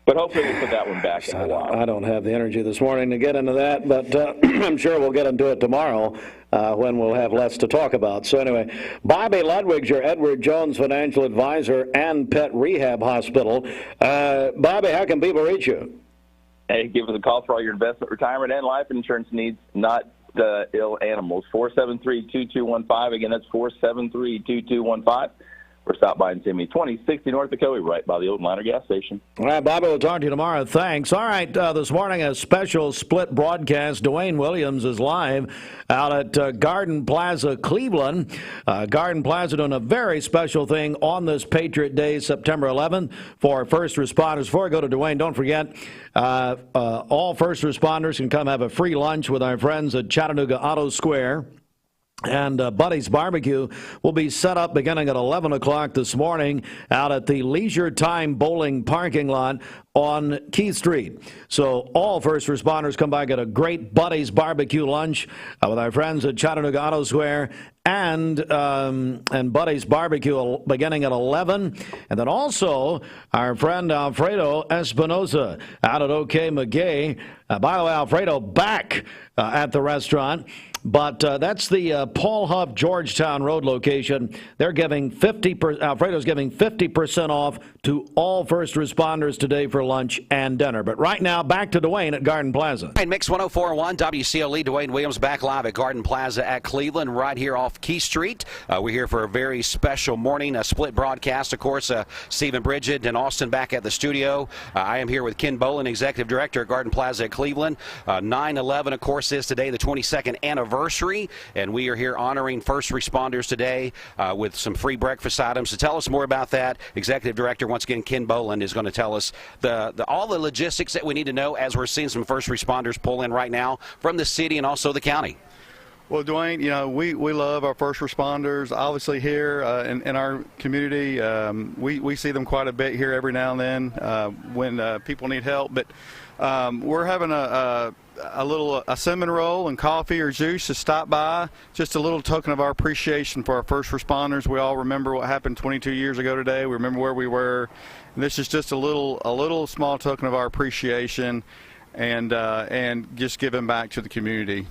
but hopefully we'll put that one back in a while. I don't have the energy this morning to get into that, but I'm sure we'll get into it tomorrow when we'll have less to talk about. So anyway, Bobby Ludwig's your Edward Jones financial advisor and Pet Rehab Hospital. Bobby, how can people reach you? Hey, give us a call for all your investment, retirement, and life insurance needs, not ill animals. 473-2215. Again, that's 473-2215. Or stop by and see me, 2060 North Dakota, right by the old Liner gas station. All right, Bobby, we'll talk to you tomorrow. Thanks. All right, this morning, a special split broadcast. Dwayne Williams is live out at Garden Plaza, Cleveland. Garden Plaza doing a very special thing on this Patriot Day, September 11th, for first responders. Before I go to Dwayne, don't forget, all first responders can come have a free lunch with our friends at Chattanooga Auto Square. And Buddy's Barbecue will be set up beginning at 11 o'clock this morning out at the Leisure Time Bowling parking lot on Keith Street. So all first responders come by, get a great Buddy's Barbecue lunch with our friends at Chattanooga Auto Square and Buddy's Barbecue beginning at 11. And then also our friend Alfredo Espinosa out at OK McGay. By the way, Alfredo back at the restaurant. But that's the Paul Huff Georgetown Road location. They're giving Alfredo's giving 50% off to all first responders today for for lunch and dinner. But right now, back to Dwayne at Garden Plaza. And Mix 104.1 WCLE, Dwayne Williams back live at Garden Plaza at Cleveland, right here off Key Street. We're here for a very special morning, a split broadcast. Of course, Stephen Bridget and Austin back at the studio. I am here with Ken Boland, Executive Director at Garden Plaza at Cleveland. 9/11, of course, is today the 22nd anniversary, and we are here honoring first responders today with some free breakfast items. To tell us more about that, Executive Director, once again, Ken Boland, is going to tell us all the logistics that we need to know as we're seeing some first responders pull in right now from the city and also the county. Well, Dwayne, we love our first responders. Obviously here in our community, we see them quite a bit here every now and then when people need help. But we're having a cinnamon roll and coffee or juice to stop by. Just a little token of our appreciation for our first responders. We all remember what happened 22 years ago today. We remember where we were. And this is just a little small token of our appreciation and just giving back to the community.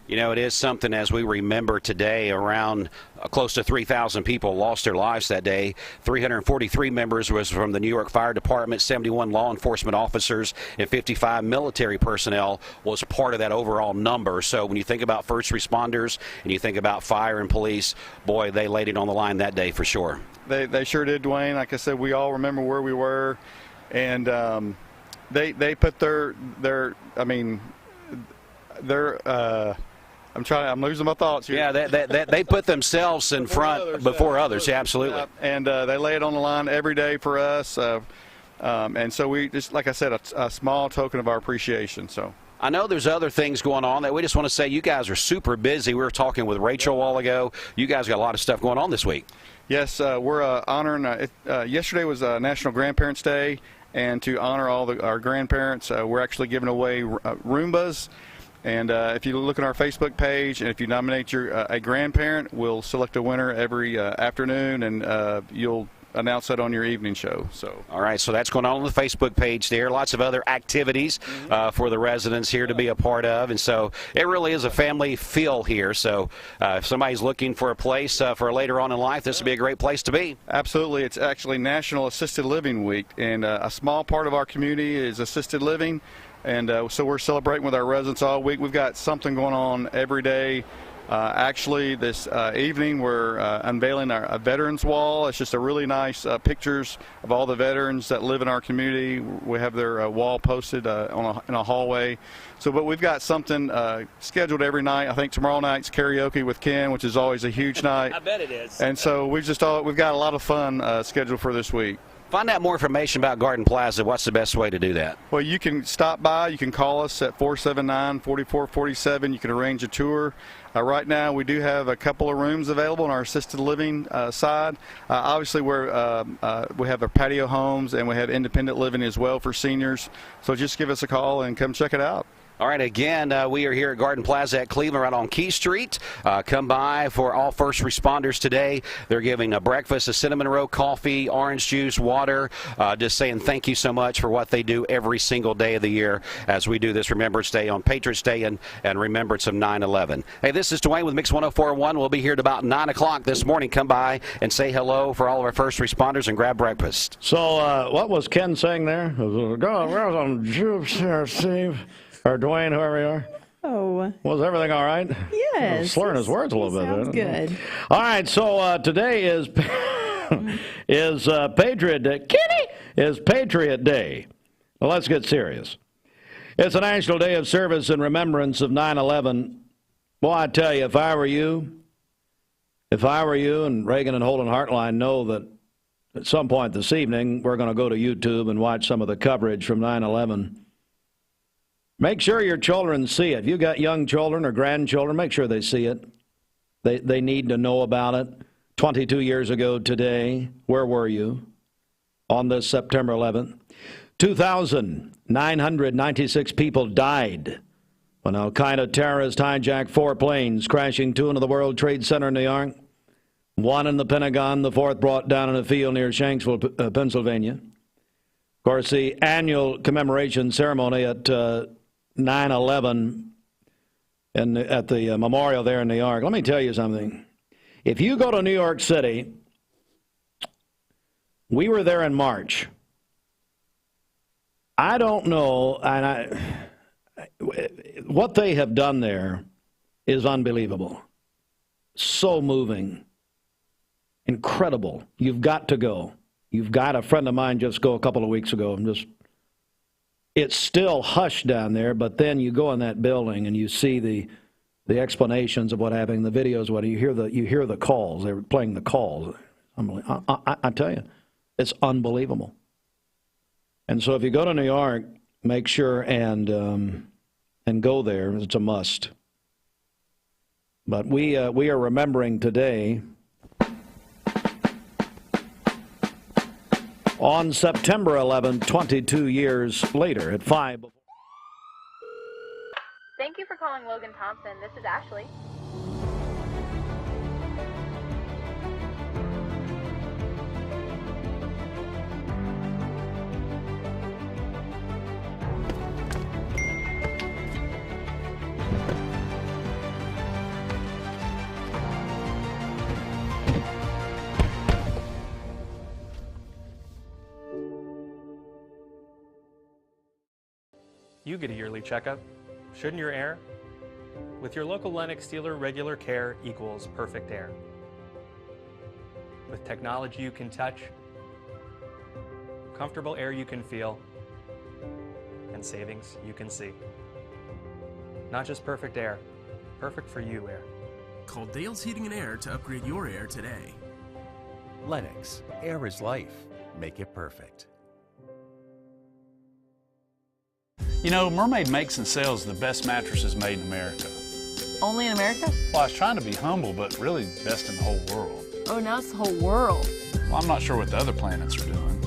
It is something, as we remember today, around close to 3,000 people lost their lives that day. 343 members was from the New York Fire Department, 71 law enforcement officers, and 55 military personnel was part of that overall number. So when you think about first responders and you think about fire and police, boy, they laid it on the line that day for sure. They sure did, Dwayne. Like I said, we all remember where we were, and they put their I'm losing my thoughts here. Yeah, they put themselves in front before others. Yeah, absolutely. And they lay it on the line every day for us. And so we just, like I said, a small token of our appreciation. So. I know there's other things going on that we just want to say you guys are super busy. We were talking with Rachel a while ago. You guys got a lot of stuff going on this week. Yes, we're honoring. Yesterday was National Grandparents' Day, and to honor all our grandparents, we're actually giving away Roombas. And if you look at our Facebook page, and if you nominate a grandparent, we'll select a winner every afternoon, and you'll announce that on your evening show. So. All right, so that's going on the Facebook page there. Lots of other activities for the residents here to be a part of, and so it really is a family feel here. So if somebody's looking for a place for later on in life, this would be a great place to be. Absolutely. It's actually National Assisted Living Week, and a small part of our community is assisted living. And so we're celebrating with our residents all week. We've got something going on every day. Actually, this evening we're unveiling a veterans wall. It's just a really nice pictures of all the veterans that live in our community. We have their wall posted in a hallway. But we've got something scheduled every night. I think tomorrow night's karaoke with Ken, which is always a huge night. I bet it is. And so we've got a lot of fun scheduled for this week. Find out more information about Garden Plaza. What's the best way to do that? Well, you can stop by. You can call us at 479-4447. You can arrange a tour. Right now, we do have a couple of rooms available on our assisted living side. Obviously, we have our patio homes, and we have independent living as well for seniors. So just give us a call and come check it out. All right, again, we are here at Garden Plaza at Cleveland, right on Key Street. Come by for all first responders today. They're giving a breakfast, a cinnamon roll, coffee, orange juice, water, just saying thank you so much for what they do every single day of the year as we do this Remembrance Day on Patriots Day and remembrance of 9/11. Hey, this is Dwayne with Mix 104.1. We'll be here at about 9 o'clock this morning. Come by and say hello for all of our first responders and grab breakfast. So what was Ken saying there? Steve. Or Dwayne, whoever you are. Oh. Was everything all right? Yes. Slurring his words a little bit. Sounds good. All right, so today is Patriot Day. Kitty is Patriot Day. Well, let's get serious. It's a National Day of Service in remembrance of 9/11. Boy, I tell you, if I were you, and Reagan and Holden Hartline know that at some point this evening we're going to go to YouTube and watch some of the coverage from 9/11. Make sure your children see it. If you've got young children or grandchildren, make sure they see it. They need to know about it. 22 years ago today, where were you on this September 11th? 2,996 people died when al-Qaeda terrorists hijacked 4 planes, crashing 2 into the World Trade Center in New York, 1 in the Pentagon, the 4th brought down in a field near Shanksville, Pennsylvania. Of course, the annual commemoration ceremony at 9/11 at the memorial there in New York. Let me tell you something. If you go to New York City, we were there in March. I don't know, and what they have done there is unbelievable. So moving. Incredible. You've got to go. You've got a friend of mine just go a couple of weeks ago and just, it's still hushed down there, but then you go in that building and you see the explanations of what happened, the videos, what you hear the calls. They were playing the calls. I tell you, it's unbelievable. And so if you go to New York, make sure and go there. It's a must. But we are remembering today, on September 11, 22 years later, at 5. Thank you for calling Logan Thompson. This is Ashley. You get a yearly checkup. Shouldn't your air? With your local Lennox dealer, regular care equals perfect air. With technology you can touch, comfortable air you can feel, and savings you can see. Not just perfect air, perfect for you air. Call Dale's Heating and Air to upgrade your air today. Lennox, air is life. Make it perfect. You know, Mermaid makes and sells the best mattresses made in America. Only in America? Well, I was trying to be humble, but really best in the whole world. Oh, now it's the whole world. Well, I'm not sure what the other planets are doing.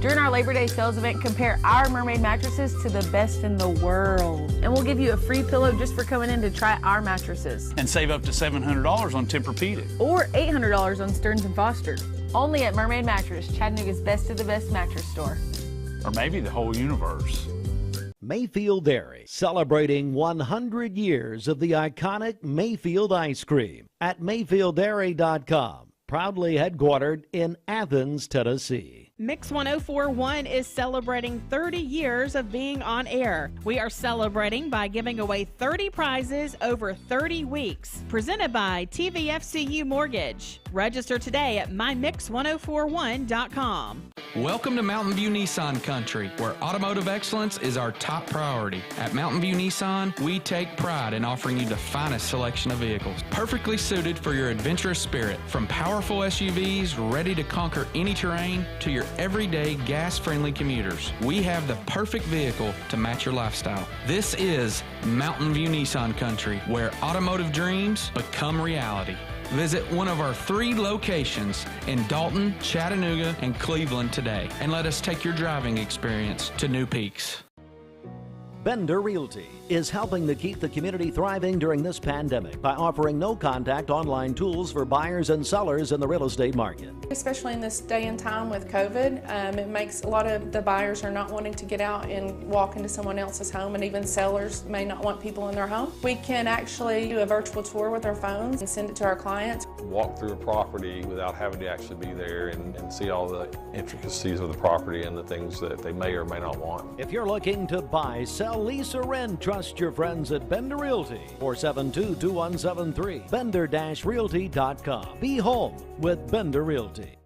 During our Labor Day sales event, compare our Mermaid mattresses to the best in the world. And we'll give you a free pillow just for coming in to try our mattresses. And save up to $700 on Tempur-Pedic. Or $800 on Stearns & Foster. Only at Mermaid Mattress, Chattanooga's best of the best mattress store. Or maybe the whole universe. Mayfield Dairy, celebrating 100 years of the iconic Mayfield ice cream at MayfieldDairy.com. Proudly headquartered in Athens, Tennessee. Mix 1041 is celebrating 30 years of being on air. We are celebrating by giving away 30 prizes over 30 weeks. Presented by TVFCU Mortgage. Register today at mymix1041.com. Welcome to Mountain View Nissan Country, where automotive excellence is our top priority. At Mountain View Nissan, we take pride in offering you the finest selection of vehicles, perfectly suited for your adventurous spirit. From powerful SUVs ready to conquer any terrain to your everyday gas-friendly commuters, we have the perfect vehicle to match your lifestyle. This is Mountain View Nissan Country, where automotive dreams become reality. Visit one of our 3 locations in Dalton, Chattanooga, and Cleveland today, and let us take your driving experience to new peaks. Bender Realty is helping to keep the community thriving during this pandemic by offering no-contact online tools for buyers and sellers in the real estate market. Especially in this day and time with COVID, it makes a lot of the buyers are not wanting to get out and walk into someone else's home, and even sellers may not want people in their home. We can actually do a virtual tour with our phones and send it to our clients. Walk through a property without having to actually be there and see all the intricacies of the property and the things that they may or may not want. If you're looking to buy, sell, lease, or rent, trust your friends at Bender Realty. 472-2173. Bender-Realty.com. Be home with Bender Realty.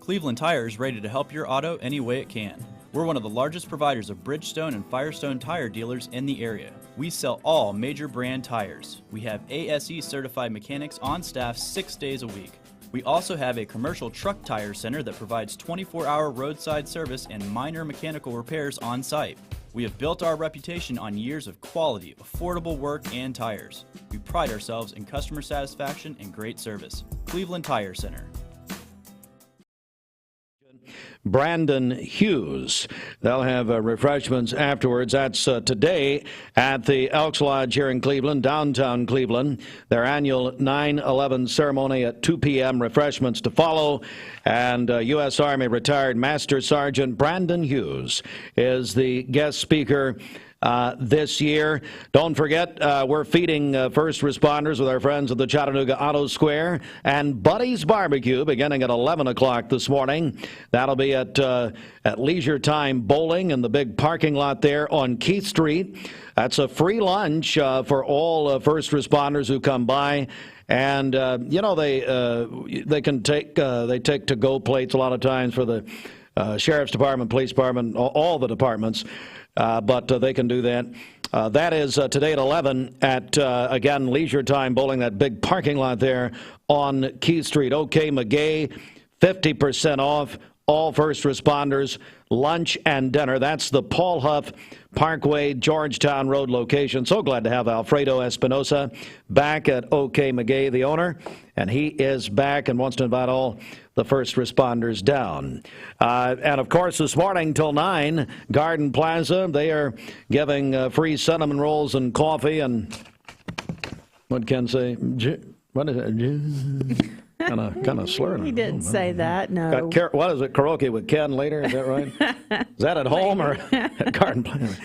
Cleveland Tire is ready to help your auto any way it can. We're one of the largest providers of Bridgestone and Firestone tire dealers in the area. We sell all major brand tires. We have ASE certified mechanics on staff 6 days a week. We also have a commercial truck tire center that provides 24-hour roadside service and minor mechanical repairs on site. We have built our reputation on years of quality, affordable work and tires. We pride ourselves in customer satisfaction and great service. Cleveland Tire Center. Brandon Hughes. They'll have refreshments afterwards. That's today at the Elks Lodge here in Cleveland, downtown Cleveland. Their annual 9/11 ceremony at 2 p.m. Refreshments to follow. And U.S. Army retired Master Sergeant Brandon Hughes is the guest speaker this year. Don't forget, we're feeding first responders with our friends at the Chattanooga Auto Square and Buddy's Barbecue beginning at 11 o'clock this morning. That'll be at Leisure Time Bowling in the big parking lot there on Keith Street. That's a free lunch for all first responders who come by. And, they can take to-go plates a lot of times for the Sheriff's Department, Police Department, all the departments. But they can do that. That is today at 11 at, again, Leisure Time Bowling, that big parking lot there on Keith Street. OK McGay, 50% off, all first responders, lunch and dinner. That's the Paul Huff Parkway, Georgetown Road location. So glad to have Alfredo Espinosa back at OK McGay, the owner. And he is back and wants to invite all the first responders down. And, of course, this morning till 9, Garden Plaza, they are giving free cinnamon rolls and coffee. And what Ken say? What is it? Kind of slurring. He didn't say that, no. What is it, karaoke with Ken later? Is that right? Is that at home or at Garden Plaza?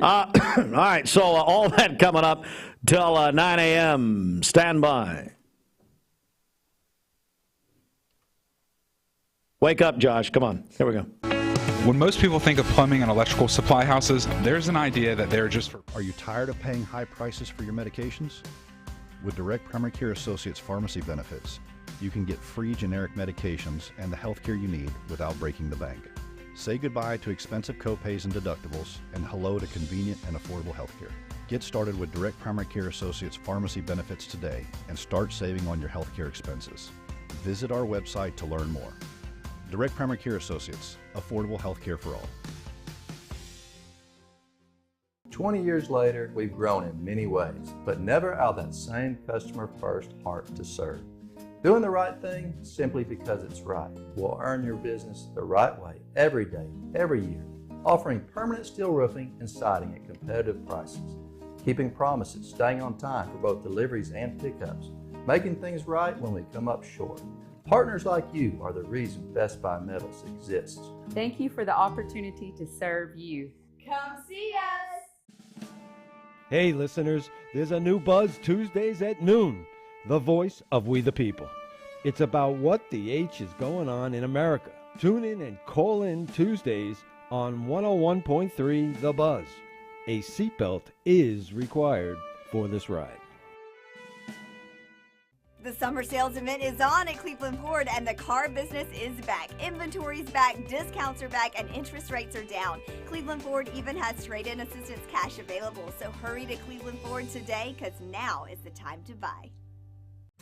All right, so all that coming up till 9 a.m. Stand by. Wake up, Josh. Come on. Here we go. When most people think of plumbing and electrical supply houses, there's an idea that they're just for... Are you tired of paying high prices for your medications? With Direct Primary Care Associates pharmacy benefits, you can get free generic medications and the health care you need without breaking the bank. Say goodbye to expensive copays and deductibles and hello to convenient and affordable health care. Get started with Direct Primary Care Associates pharmacy benefits today and start saving on your health care expenses. Visit our website to learn more. Direct Primary Care Associates, affordable health care for all. 20 years later, we've grown in many ways, but never out of that same customer-first heart to serve. Doing the right thing simply because it's right will earn your business the right way every day, every year, offering permanent steel roofing and siding at competitive prices, keeping promises, staying on time for both deliveries and pickups, making things right when we come up short. Partners like you are the reason Best Buy Metals exists. Thank you for the opportunity to serve you. Come see us! Hey listeners, there's a new Buzz Tuesdays at noon, the voice of We the People. It's about what the H is going on in America. Tune in and call in Tuesdays on 101.3 The Buzz. A seatbelt is required for this ride. The summer sales event is on at Cleveland Ford, and the car business is back. Inventory's back, discounts are back, and interest rates are down. Cleveland Ford even has trade-in assistance cash available, so hurry to Cleveland Ford today, because now is the time to buy.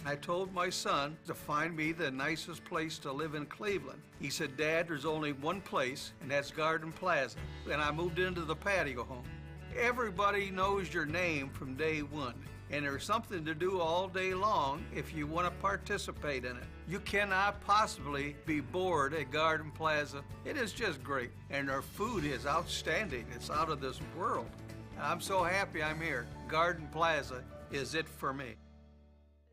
I told my son to find me the nicest place to live in Cleveland. He said, Dad, there's only one place, and that's Garden Plaza. And I moved into the patio home. Everybody knows your name from day one. And there's something to do all day long if you want to participate in it. You cannot possibly be bored at Garden Plaza. It is just great. And their food is outstanding. It's out of this world. I'm so happy I'm here. Garden Plaza is it for me.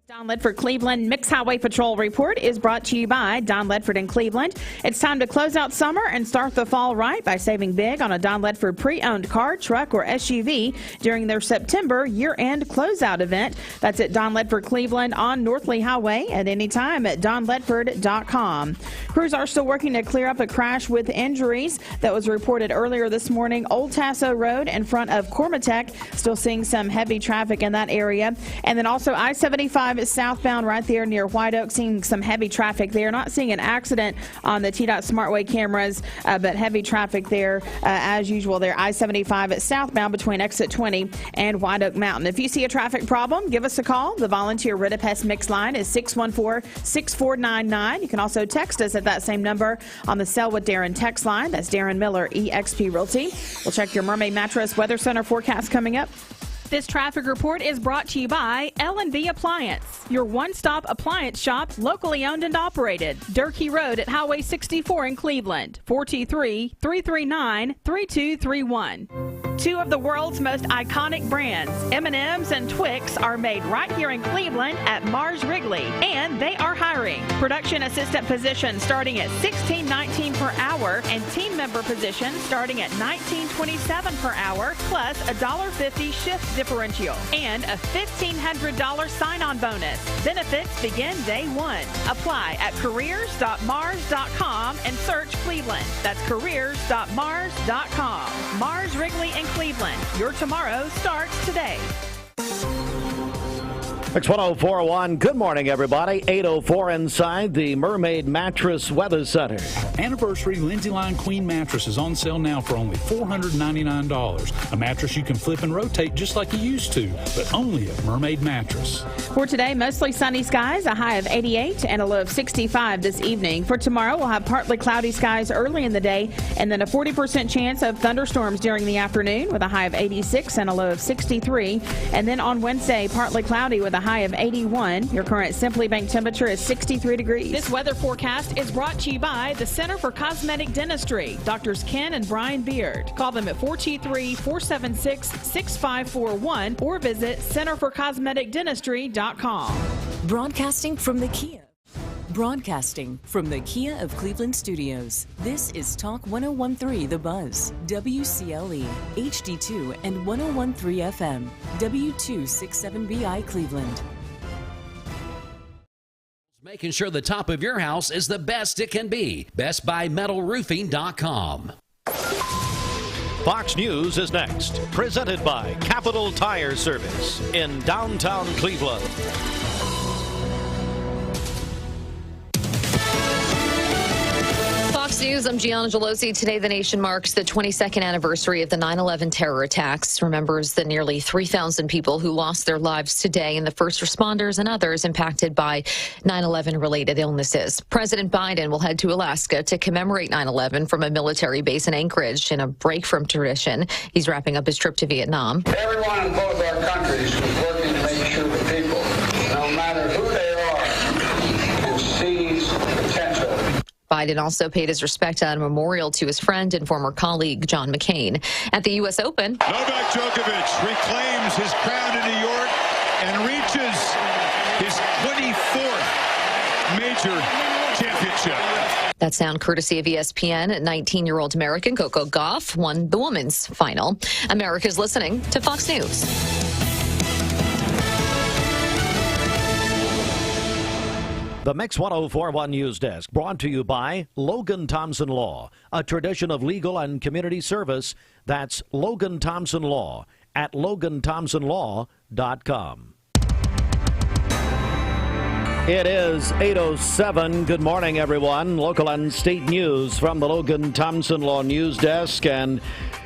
Don Ledford Cleveland Mixed Highway Patrol Report is brought to you by Don Ledford in Cleveland. It's time to close out summer and start the fall right by saving big on a Don Ledford pre-owned car, truck, or SUV during their September year-end closeout event. That's at Don Ledford Cleveland on North Lee Highway at any time at donledford.com. Crews are still working to clear up a crash with injuries that was reported earlier this morning. Old Tasso Road in front of Cormatech, still seeing some heavy traffic in that area. And then also I-75 southbound right there near White Oak, seeing some heavy traffic there. Not seeing an accident on the TDOT SmartWay cameras, but heavy traffic there as usual there. I-75 southbound between exit 20 and White Oak Mountain. If you see a traffic problem, give us a call. The volunteer Ridipest Mix line is 614-6499. You can also text us at that same number on the Sell with Darren text line. That's Darren Miller, eXp Realty. We'll check your Mermaid Mattress Weather Center forecast coming up. This traffic report is brought to you by L&V Appliance, your one-stop appliance shop, locally owned and operated. Durkee Road at Highway 64 in Cleveland, 423-339-3231. Two of the world's most iconic brands, M&M's and Twix, are made right here in Cleveland at Mars Wrigley, and they are hiring. Production assistant positions starting at $16.19 per hour and team member positions starting at $19.27 per hour, plus a $1.50 shift differential and a $1,500 sign-on bonus. Benefits begin day one. Apply at careers.mars.com and search Cleveland. That's careers.mars.com. Mars Wrigley in Cleveland. Your tomorrow starts today. X1041, good morning, everybody. 8:04 inside the Mermaid Mattress Weather Center. Anniversary Lindsay Line Queen mattress is on sale now for only $499. A mattress you can flip and rotate just like you used to, but only at Mermaid Mattress. For today, mostly sunny skies, a high of 88 and a low of 65 this evening. For tomorrow, we'll have partly cloudy skies early in the day and then a 40% chance of thunderstorms during the afternoon with a high of 86 and a low of 63. And then on Wednesday, partly cloudy with a high of 81. Your current Simply Bank temperature is 63 degrees. This weather forecast is brought to you by the Center for Cosmetic Dentistry, Doctors Ken and Brian Beard. Call them at 423-476-6541 or visit centerforcosmeticdentistry.com. Broadcasting from the Kia of Cleveland Studios. This is Talk 101.3 The Buzz, WCLE, HD2 and 101.3 FM, W267BI Cleveland. Making sure the top of your house is the best it can be. BestBuyMetalRoofing.com. Fox News is next, presented by Capital Tire Service in downtown Cleveland. Fox News, I'm Gianna Gelosi. Today, the nation marks the 22nd anniversary of the 9/11 terror attacks, remembers the nearly 3,000 people who lost their lives today and the first responders and others impacted by 9/11-related illnesses. President Biden will head to Alaska to commemorate 9/11 from a military base in Anchorage in a break from tradition. He's wrapping up his trip to Vietnam. Everyone in both our countries was working to make sure the people, no matter who they are, can seize potential. Biden also paid his respect at a memorial to his friend and former colleague, John McCain. At the U.S. Open, Novak Djokovic reclaims his crown in New York and reaches his 24th major championship. That sound courtesy of ESPN. 19-year-old American Coco Gauff won the women's final. America's listening to Fox News. The Mix 1041 News Desk brought to you by Logan Thompson Law, a tradition of legal and community service. That's Logan Thompson Law at LoganThompsonLaw.com. It is 8:07. Good morning, everyone. Local and state news from the Logan Thompson Law News Desk, and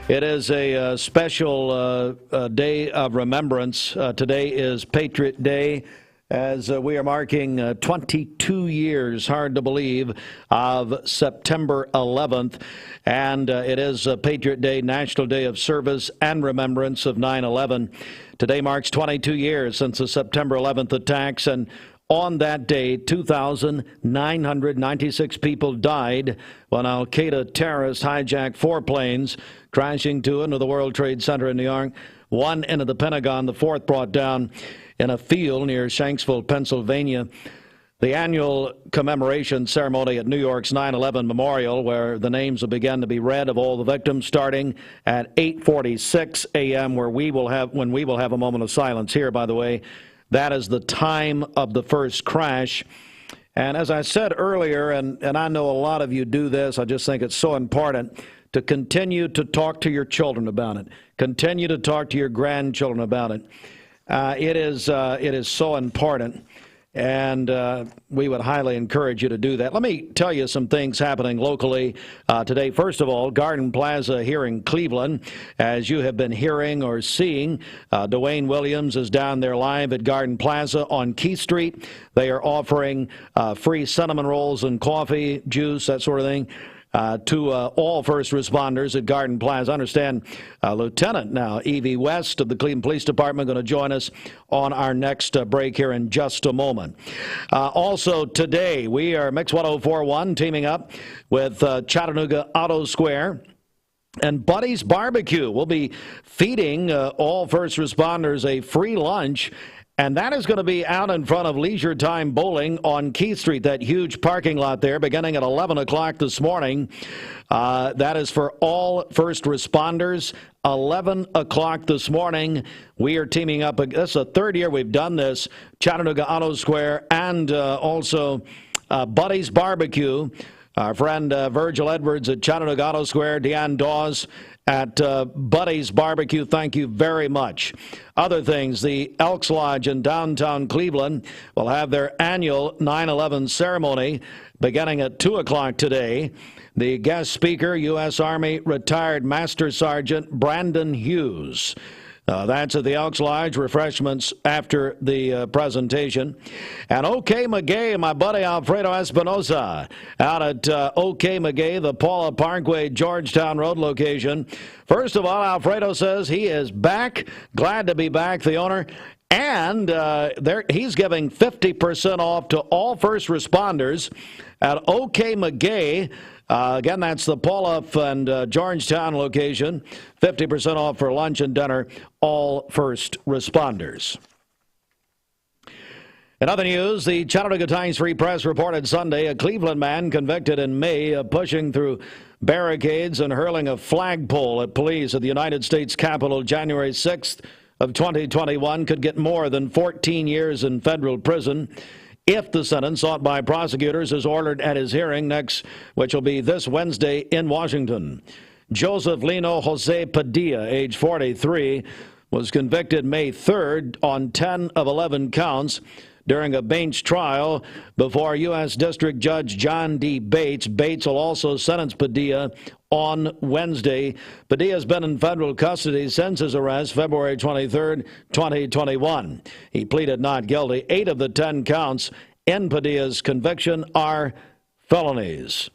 it is a special day of remembrance. Today is Patriot Day, as we are marking 22 years, hard to believe, of September 11th. And it is Patriot Day, National Day of Service and Remembrance of 9/11. Today marks 22 years since the September 11th attacks, and on that day, 2,996 people died when al-Qaeda terrorists hijacked 4 planes, crashing 2 into the World Trade Center in New York, 1 into the Pentagon, the 4th brought down in a field near Shanksville, Pennsylvania. The annual commemoration ceremony at New York's 9/11 Memorial, where the names will begin to be read of all the victims, starting at 8:46 a.m., when we will have a moment of silence here, by the way. That is the time of the first crash. And as I said earlier, and I know a lot of you do this, I just think it's so important to continue to talk to your children about it. Continue to talk to your grandchildren about it. It is so important, and we would highly encourage you to do that. Let me tell you some things happening locally today. First of all, Garden Plaza here in Cleveland, as you have been hearing or seeing, Dwayne Williams is down there live at Garden Plaza on Keith Street. They are offering free cinnamon rolls and coffee, juice, that sort of thing, to all first responders at Garden Plaza. I understand Lieutenant now, Evie West of the Cleveland Police Department, going to join us on our next break here in just a moment. Also today, we are Mix 1041 teaming up with Chattanooga Auto Square And Buddy's Barbecue will be feeding all first responders a free lunch. And that is going to be out in front of Leisure Time Bowling on Keith Street, that huge parking lot there, beginning at 11 o'clock this morning. That is for all first responders. 11 o'clock this morning. We are teaming up. This is the third year we've done this. Chattanooga Auto Square and also Buddy's Barbecue. Our friend Virgil Edwards at Chattanooga Auto Square, Deanne Dawes at Buddy's Barbecue. Thank you very much. Other things, the Elks Lodge in downtown Cleveland will have their annual 9/11 ceremony beginning at 2 o'clock today. The guest speaker, U.S. Army retired Master Sergeant Brandon Hughes. That's at the Elks Lodge. Refreshments after the presentation. And OK McGay, my buddy Alfredo Espinosa, out at OK McGay, the Paula Parkway, Georgetown Road location. First of all, Alfredo says he is back. Glad to be back, the owner. And he's giving 50% off to all first responders at OK McGay. Again, that's the Paula and Georgetown location. 50% off for lunch and dinner, all first responders. In other news, the Chattanooga Times Free Press reported Sunday a Cleveland man convicted in May of pushing through barricades and hurling a flagpole at police at the United States Capitol January 6th of 2021 could get more than 14 years in federal prison if the sentence sought by prosecutors is ordered at his hearing next, which will be this Wednesday in Washington. Joseph Lino Jose Padilla, age 43, was convicted May 3rd on 10 of 11 counts during a bench trial before U.S. District Judge John D. Bates. Bates will also sentence Padilla on Wednesday. Padilla has been in federal custody since his arrest, February 23rd, 2021. He pleaded not guilty. 8 of the 10 counts in Padilla's conviction are felonies.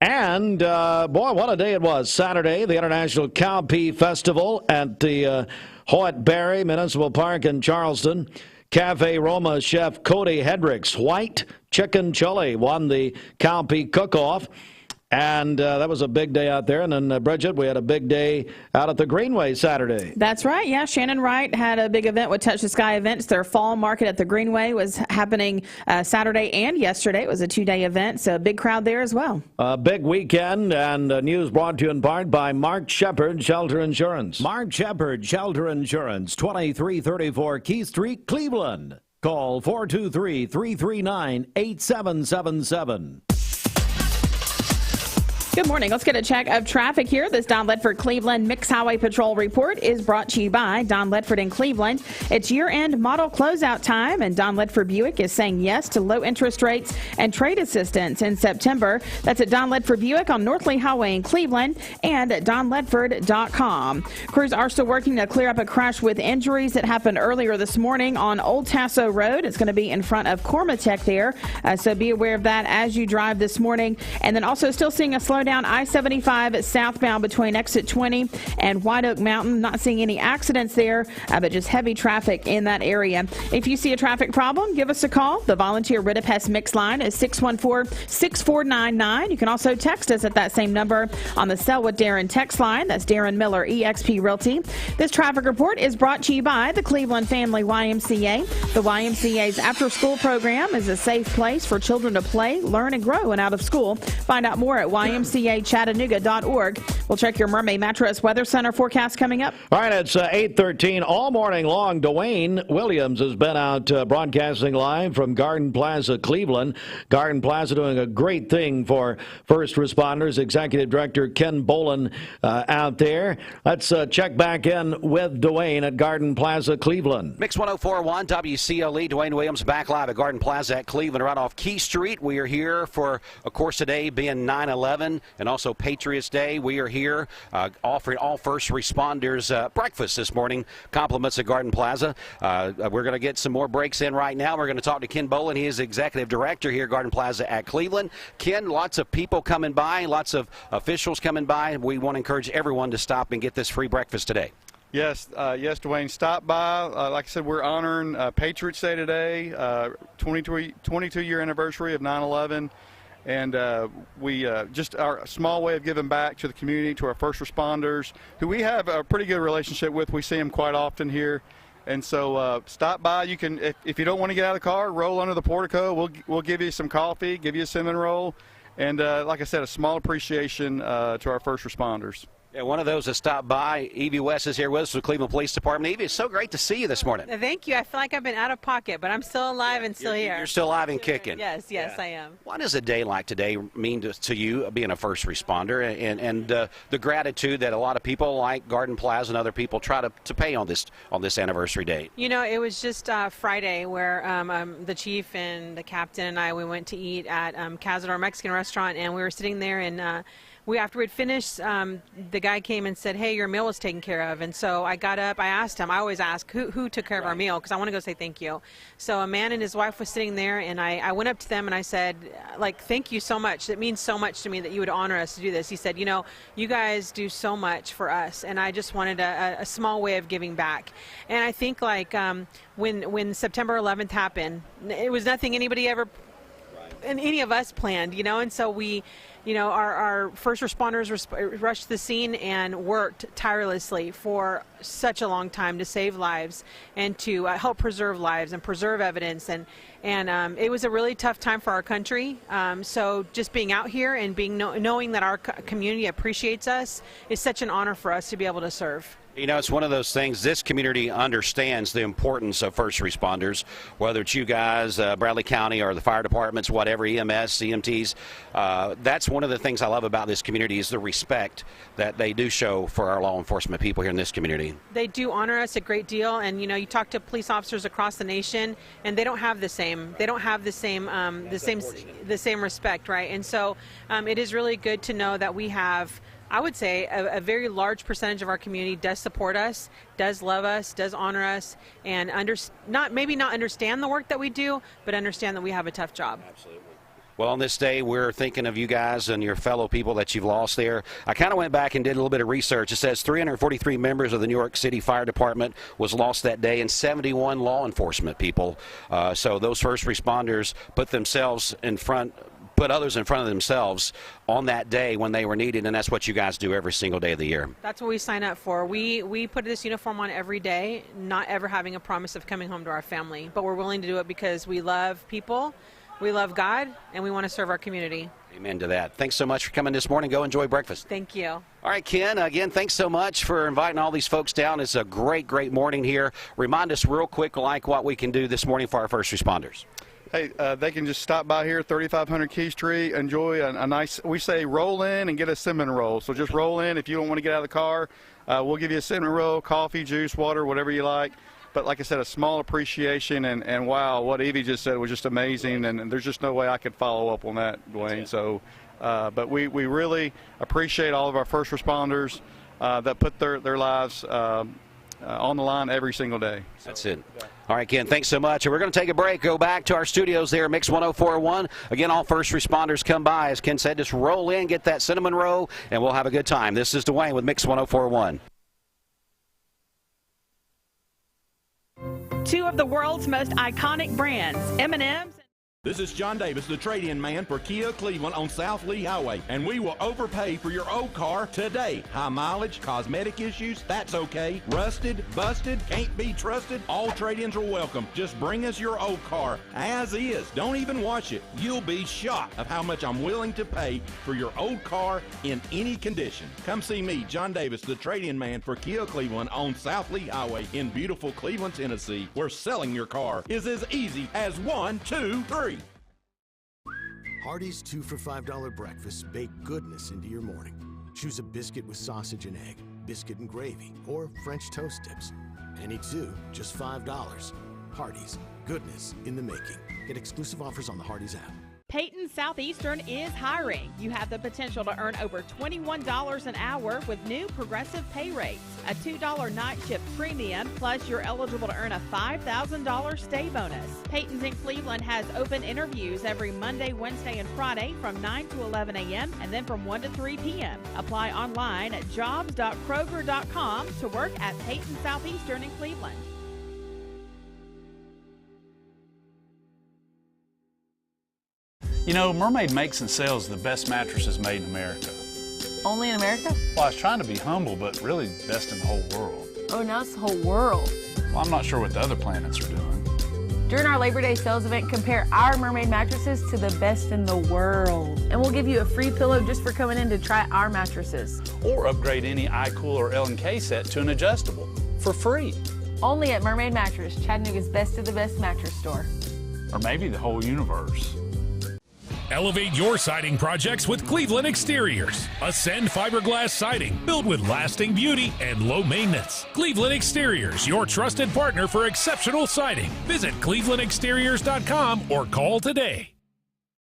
And, boy, what a day it was. Saturday, the International Cowpea Festival at the Hoyt Berry Municipal Park in Charleston. Cafe Roma chef Cody Hedrick's white chicken chili won the cowpea cook-off. And that was a big day out there. And then, Bridget, we had a big day out at the Greenway Saturday. That's right. Yeah, Shannon Wright had a big event with Touch the Sky Events. Their fall market at the Greenway was happening Saturday and yesterday. It was a 2-day event, so a big crowd there as well. A big weekend, and news brought to you in part by Mark Shepard Shelter Insurance. Mark Shepard Shelter Insurance, 2334 Keith Street, Cleveland. Call 423-339-8777. Good morning. Let's get a check of traffic here. This Don Ledford Cleveland Mixed Highway Patrol report is brought to you by Don Ledford in Cleveland. It's year-end model closeout time, and Don Ledford Buick is saying yes to low interest rates and trade assistance in September. That's at Don Ledford Buick on North Lee Highway in Cleveland and at donledford.com. Crews are still working to clear up a crash with injuries that happened earlier this morning on Old Tasso Road. It's going to be in front of Cormatech there, so be aware of that as you drive this morning. And then also still seeing a slowdown I-75 southbound between exit 20 and White Oak Mountain. Not seeing any accidents there, but just heavy traffic in that area. If you see a traffic problem, give us a call. The volunteer Ridipest Mix line is 614-6499. You can also text us at that same number on the Sell with Darren text line. That's Darren Miller, eXp Realty. This traffic report is brought to you by the Cleveland Family YMCA. The YMCA's after-school program is a safe place for children to play, learn, and grow and out of school. Find out more at YMCAChattanooga.org. We'll check your Mermaid Mattress Weather Center forecast coming up. All right, it's 8:13 all morning long. Dwayne Williams has been out broadcasting live from Garden Plaza, Cleveland. Garden Plaza doing a great thing for first responders. Executive Director Ken Bolin out there. Let's check back in with Dwayne at Garden Plaza, Cleveland. Mix 104.1 WCLE. Dwayne Williams back live at Garden Plaza at Cleveland, right off Key Street. We are here for, of course, today being 9/11 and also Patriots Day. We are here offering all first responders breakfast this morning. Compliments at Garden Plaza. We're going to get some more breaks in right now. We're going to talk to Ken Bolin. He is Executive Director here at Garden Plaza at Cleveland. Ken, lots of people coming by, lots of officials coming by. We want to encourage everyone to stop and get this free breakfast today. Yes, Dwayne, stop by. Like I said, we're honoring Patriots Day today, 22-year anniversary of 9/11. And we just our small way of giving back to the community, to our first responders, who we have a pretty good relationship with. We see them quite often here. And so stop by. You can, if you don't want to get out of the car, roll under the portico. We'll give you some coffee, give you a cinnamon roll. And like I said, a small appreciation to our first responders. Yeah, one of those that stopped by, Evie West is here with us from the Cleveland Police Department. Evie, it's so great to see you this morning. Thank you. I feel like I've been out of pocket, but I'm still alive and still here. You're still alive and kicking. Yes, I am. What does a day like today mean to you, being a first responder, and the gratitude that a lot of people like Garden Plaza and other people try to pay on this anniversary date? You know, it was just Friday where the chief and the captain and I, we went to eat at Cazador Mexican restaurant, and we were sitting there, and after we'd finished, the guy came and said, hey, your meal was taken care of. And so I got up, I asked him, I always ask who took care of our meal, because I want to go say thank you. So a man and his wife was sitting there, and I went up to them and I said, like, thank you so much. It means so much to me that you would honor us to do this. He said, you know, you guys do so much for us, and I just wanted a small way of giving back. And I think, like, when September 11th happened, it was nothing anybody ever and any of us planned, you know, and so we, you know, our first responders rushed the scene and worked tirelessly for such a long time to save lives and to help preserve lives and preserve evidence, and it was a really tough time for our country. So just being out here and knowing that our community appreciates us is such an honor for us to be able to serve. You know, it's one of those things, this community understands the importance of first responders, whether it's you guys, Bradley County, or the fire departments, whatever, EMS, CMTs. That's one of the things I love about this community, is the respect that they do show for our law enforcement people here in this community. They do honor us a great deal, and, you know, you talk to police officers across the nation, and they don't have the same respect, right? And so it is really good to know that we have, I would say, a very large percentage of our community does support us, does love us, does honor us, and maybe not understand the work that we do, but understand that we have a tough job. Absolutely. Well, on this day, we're thinking of you guys and your fellow people that you've lost there. I kind of went back and did a little bit of research. It says 343 members of the New York City Fire Department was lost that day, and 71 law enforcement people. So those first responders put others in front of themselves on that day when they were needed, and that's what you guys do every single day of the year. That's what we sign up for. We put this uniform on every day, not ever having a promise of coming home to our family, but we're willing to do it because we love people, we love God, and we want to serve our community. Amen to that. Thanks so much for coming this morning. Go enjoy breakfast. Thank you. All right, Ken, again, thanks so much for inviting all these folks down. It's a great, great morning here. Remind us real quick, like, what we can do this morning for our first responders. Hey, they can just stop by here, 3500 Key Street, enjoy a nice, we say roll in and get a cinnamon roll. So just roll in. If you don't want to get out of the car, we'll give you a cinnamon roll, coffee, juice, water, whatever you like. But like I said, a small appreciation, and wow, what Evie just said was just amazing, and there's just no way I could follow up on that, Dwayne. So, but we really appreciate all of our first responders that put their lives on the line every single day. So, that's it. All right, Ken, thanks so much. And we're going to take a break, go back to our studios there, Mix 104.1. Again, all first responders come by. As Ken said, just roll in, get that cinnamon roll, and we'll have a good time. This is Dwayne with Mix 104.1. Two of the world's most iconic brands, M&M's. This is John Davis, the trade-in man for Kia Cleveland on South Lee Highway, and we will overpay for your old car today. High mileage, cosmetic issues, that's okay. Rusted, busted, can't be trusted, all trade-ins are welcome. Just bring us your old car as is. Don't even wash it. You'll be shocked of how much I'm willing to pay for your old car in any condition. Come see me, John Davis, the trade-in man for Kia Cleveland on South Lee Highway in beautiful Cleveland, Tennessee, where selling your car is as easy as 1, 2, 3. Hardee's 2 for $5 breakfasts bake goodness into your morning. Choose a biscuit with sausage and egg, biscuit and gravy, or French toast tips. Any two, just $5. Hardee's, goodness in the making. Get exclusive offers on the Hardee's app. Peyton Southeastern is hiring. You have the potential to earn over $21 an hour with new progressive pay rates. A $2 night shift premium, plus you're eligible to earn a $5,000 stay bonus. Peyton's in Cleveland has open interviews every Monday, Wednesday, and Friday from 9 to 11 a.m. and then from 1 to 3 p.m. Apply online at jobs.kroger.com to work at Peyton Southeastern in Cleveland. You know, Mermaid makes and sells the best mattresses made in America. Only in America? Well, I was trying to be humble, but really best in the whole world. Oh, now it's the whole world. Well, I'm not sure what the other planets are doing. During our Labor Day sales event, compare our Mermaid mattresses to the best in the world. And we'll give you a free pillow just for coming in to try our mattresses. Or upgrade any iCool or L&K set to an adjustable for free. Only at Mermaid Mattress, Chattanooga's best of the best mattress store. Or maybe the whole universe. Elevate your siding projects with Cleveland Exteriors. Ascend fiberglass siding built with lasting beauty and low maintenance. Cleveland Exteriors, your trusted partner for exceptional siding. Visit clevelandexteriors.com or call today.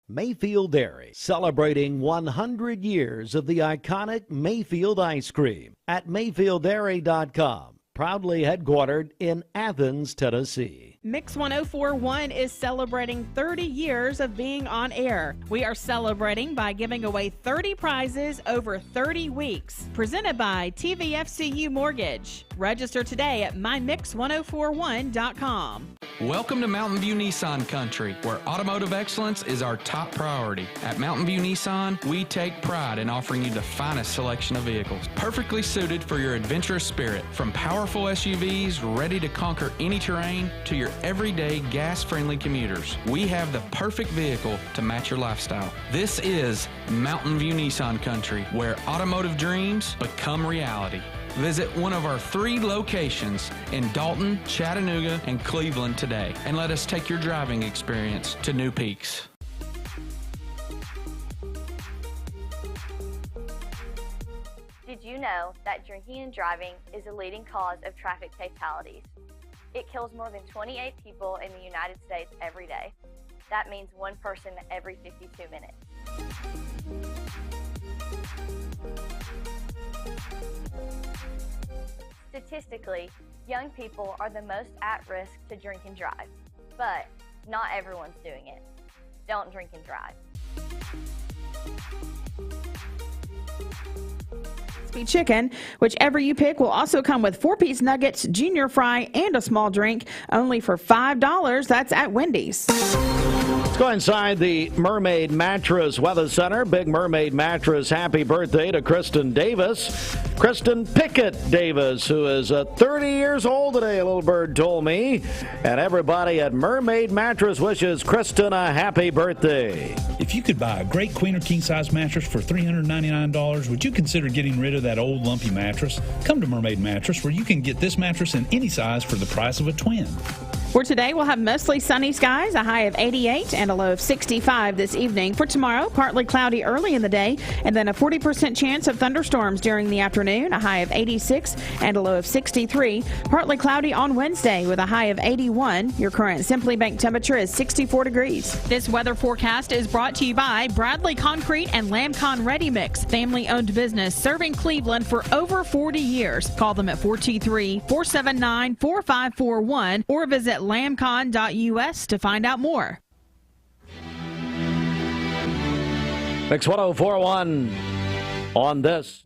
Mayfield Dairy, celebrating 100 years of the iconic Mayfield ice cream at mayfielddairy.com. Proudly headquartered in Athens, Tennessee. Mix 1041 is celebrating 30 years of being on air. We are celebrating by giving away 30 prizes over 30 weeks. Presented by TVFCU Mortgage. Register today at mymix1041.com. Welcome to Mountain View Nissan Country, where automotive excellence is our top priority. At Mountain View Nissan, we take pride in offering you the finest selection of vehicles, perfectly suited for your adventurous spirit. From powerful SUVs ready to conquer any terrain to your everyday gas-friendly commuters, we have the perfect vehicle to match your lifestyle. This is Mountain View Nissan Country, where automotive dreams become reality. Visit one of our 3 locations in Dalton, Chattanooga, and Cleveland today, and let us take your driving experience to new peaks. Did you know that drinking and driving is a leading cause of traffic fatalities? It kills more than 28 people in the United States every day. That means one person every 52 minutes. Statistically, young people are the most at risk to drink and drive, but not everyone's doing it. Don't drink and drive. Crispy chicken, whichever you pick, will also come with 4-piece nuggets, junior fry, and a small drink, only for $5. That's at Wendy's. Let's go inside the Mermaid Mattress Weather Center. Big Mermaid Mattress, happy birthday to Kristen Davis. Kristen Pickett Davis, who is 30 years old today, a little bird told me. And everybody at Mermaid Mattress wishes Kristen a happy birthday. If you could buy a great queen or king size mattress for $399, would you consider getting rid of that old lumpy mattress? Come to Mermaid Mattress, where you can get this mattress in any size for the price of a twin. For today, we'll have mostly sunny skies, a high of 88 and a low of 65 this evening. For tomorrow, partly cloudy early in the day, and then a 40% chance of thunderstorms during the afternoon, a high of 86 and a low of 63. Partly cloudy on Wednesday with a high of 81. Your current Simply Bank temperature is 64 degrees. This weather forecast is brought to you by Bradley Concrete and Lamcon Ready Mix, family-owned business serving Cleveland for over 40 years. Call them at 423-479-4541 or visit lamcon.us to find out more. Mix 1041 on this.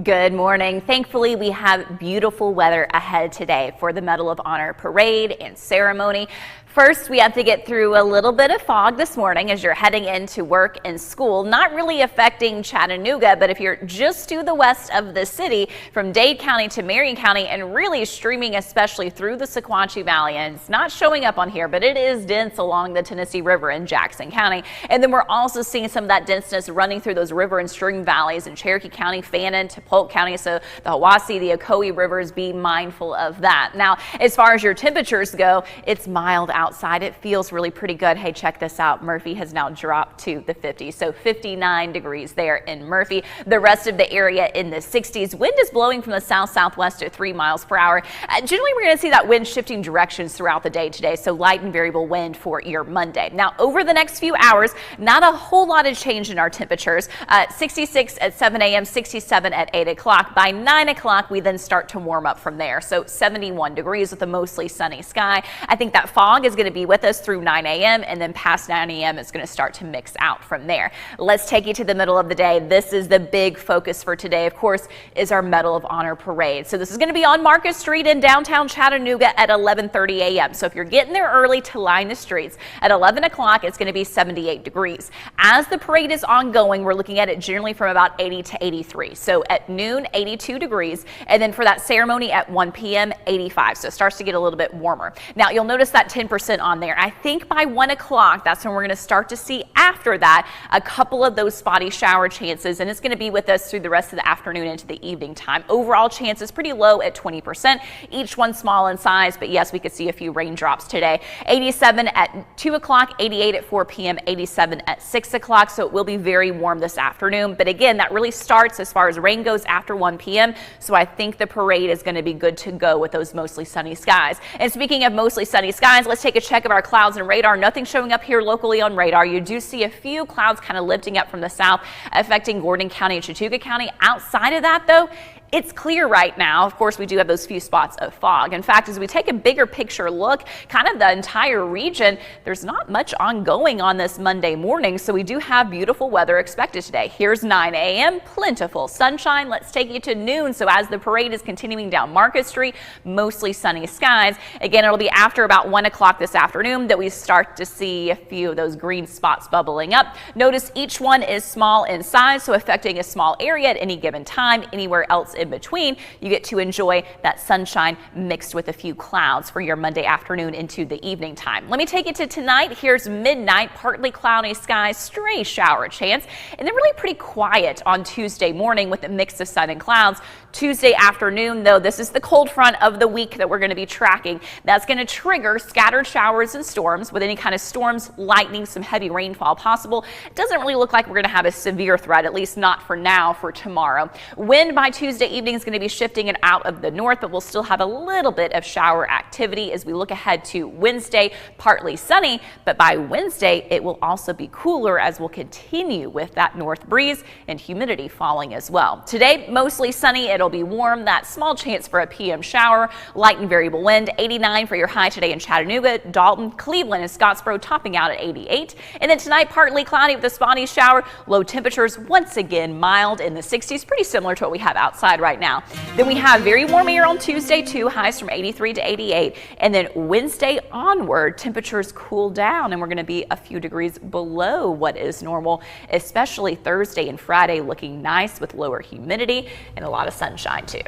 Good morning. Thankfully, we have beautiful weather ahead today for the Medal of Honor parade and ceremony. First, we have to get through a little bit of fog this morning as you're heading into work and school. Not really affecting Chattanooga, but if you're just to the west of the city, from Dade County to Marion County, and really streaming especially through the Sequatchie Valley. And it's not showing up on here, but it is dense along the Tennessee River in Jackson County. And then we're also seeing some of that denseness running through those river and stream valleys in Cherokee County, Fannin to Polk County. So the Hiwassee, the Ocoee rivers, be mindful of that. Now, as far as your temperatures go, it's mild outside. It feels really pretty good. Hey, check this out. Murphy has now dropped to the 50s, so 59 degrees there in Murphy. The rest of the area in the 60s. Wind is blowing from the south-southwest at 3 miles per hour. Generally, we're going to see that wind shifting directions throughout the day today, so light and variable wind for your Monday. Now, over the next few hours, not a whole lot of change in our temperatures. 66 at 7 a.m., 67 at 8 o'clock. By 9 o'clock, we then start to warm up from there, so 71 degrees with a mostly sunny sky. I think that fog is is going to be with us through 9 a.m. and then past 9 a.m. it's going to start to mix out from there. Let's take you to the middle of the day. This is the big focus for today, of course, is our Medal of Honor Parade. So this is going to be on Market Street in downtown Chattanooga at 11:30 a.m. So if you're getting there early to line the streets, at 11 o'clock it's going to be 78 degrees. As the parade is ongoing, we're looking at it generally from about 80 to 83. So at noon, 82 degrees, and then for that ceremony at 1 p.m., 85. So it starts to get a little bit warmer. Now you'll notice that 10% on there. I think by 1 o'clock, that's when we're going to start to see after that a couple of those spotty shower chances, and it's going to be with us through the rest of the afternoon into the evening time. Overall chance is pretty low at 20%, each one small in size, but yes, we could see a few raindrops today. 87 at 2 o'clock, 88 at 4 p.m., 87 at 6 o'clock, so it will be very warm this afternoon. But again, that really starts as far as rain goes after 1 p.m., so I think the parade is going to be good to go with those mostly sunny skies. And speaking of mostly sunny skies, let's take a check of our clouds and radar. Nothing showing up here locally on radar. You do see a few clouds kind of lifting up from the south, affecting Gordon County and Chattooga County. Outside of that, though, it's clear right now. Of course, we do have those few spots of fog. In fact, as we take a bigger picture look, kind of the entire region, there's not much ongoing on this Monday morning, so we do have beautiful weather expected today. Here's 9 a.m., plentiful sunshine. Let's take you to noon. So as the parade is continuing down Market Street, mostly sunny skies. Again, it'll be after about 1 o'clock this afternoon that we start to see a few of those green spots bubbling up. Notice each one is small in size, so affecting a small area at any given time. Anywhere else in between, you get to enjoy that sunshine mixed with a few clouds for your Monday afternoon into the evening time. Let me take you to tonight. Here's midnight, partly cloudy skies, stray shower chance, and then really pretty quiet on Tuesday morning with a mix of sun and clouds. Tuesday afternoon, though, this is the cold front of the week that we're going to be tracking. That's going to trigger scattered showers and storms with any kind of storms, lightning, some heavy rainfall possible. It doesn't really look like we're going to have a severe threat, at least not for now, for tomorrow. Wind by Tuesday evening is going to be shifting and out of the north, but we'll still have a little bit of shower activity as we look ahead to Wednesday. Partly sunny, but by Wednesday it will also be cooler as we'll continue with that north breeze and humidity falling as well. Today, mostly sunny. It'll be warm. That small chance for a PM shower. Light and variable wind. 89 for your high today in Chattanooga, Dalton, Cleveland, and Scottsboro topping out at 88. And then tonight, partly cloudy with a spotty shower. Low temperatures once again mild in the 60s, pretty similar to what we have outside right now. Then we have very warm air on Tuesday too, highs from 83 to 88. And then Wednesday onward, temperatures cool down and we're going to be a few degrees below what is normal, especially Thursday and Friday looking nice with lower humidity and a lot of sunshine too.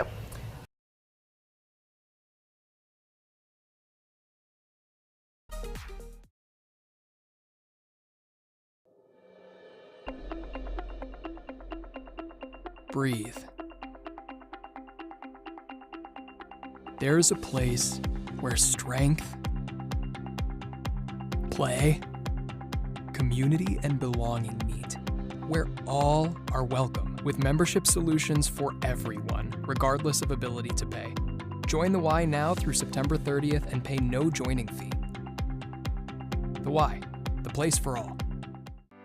Breathe. There is a place where strength, play, community, and belonging meet, where all are welcome, with membership solutions for everyone, regardless of ability to pay. Join the Y now through September 30th and pay no joining fee. The Y, the place for all.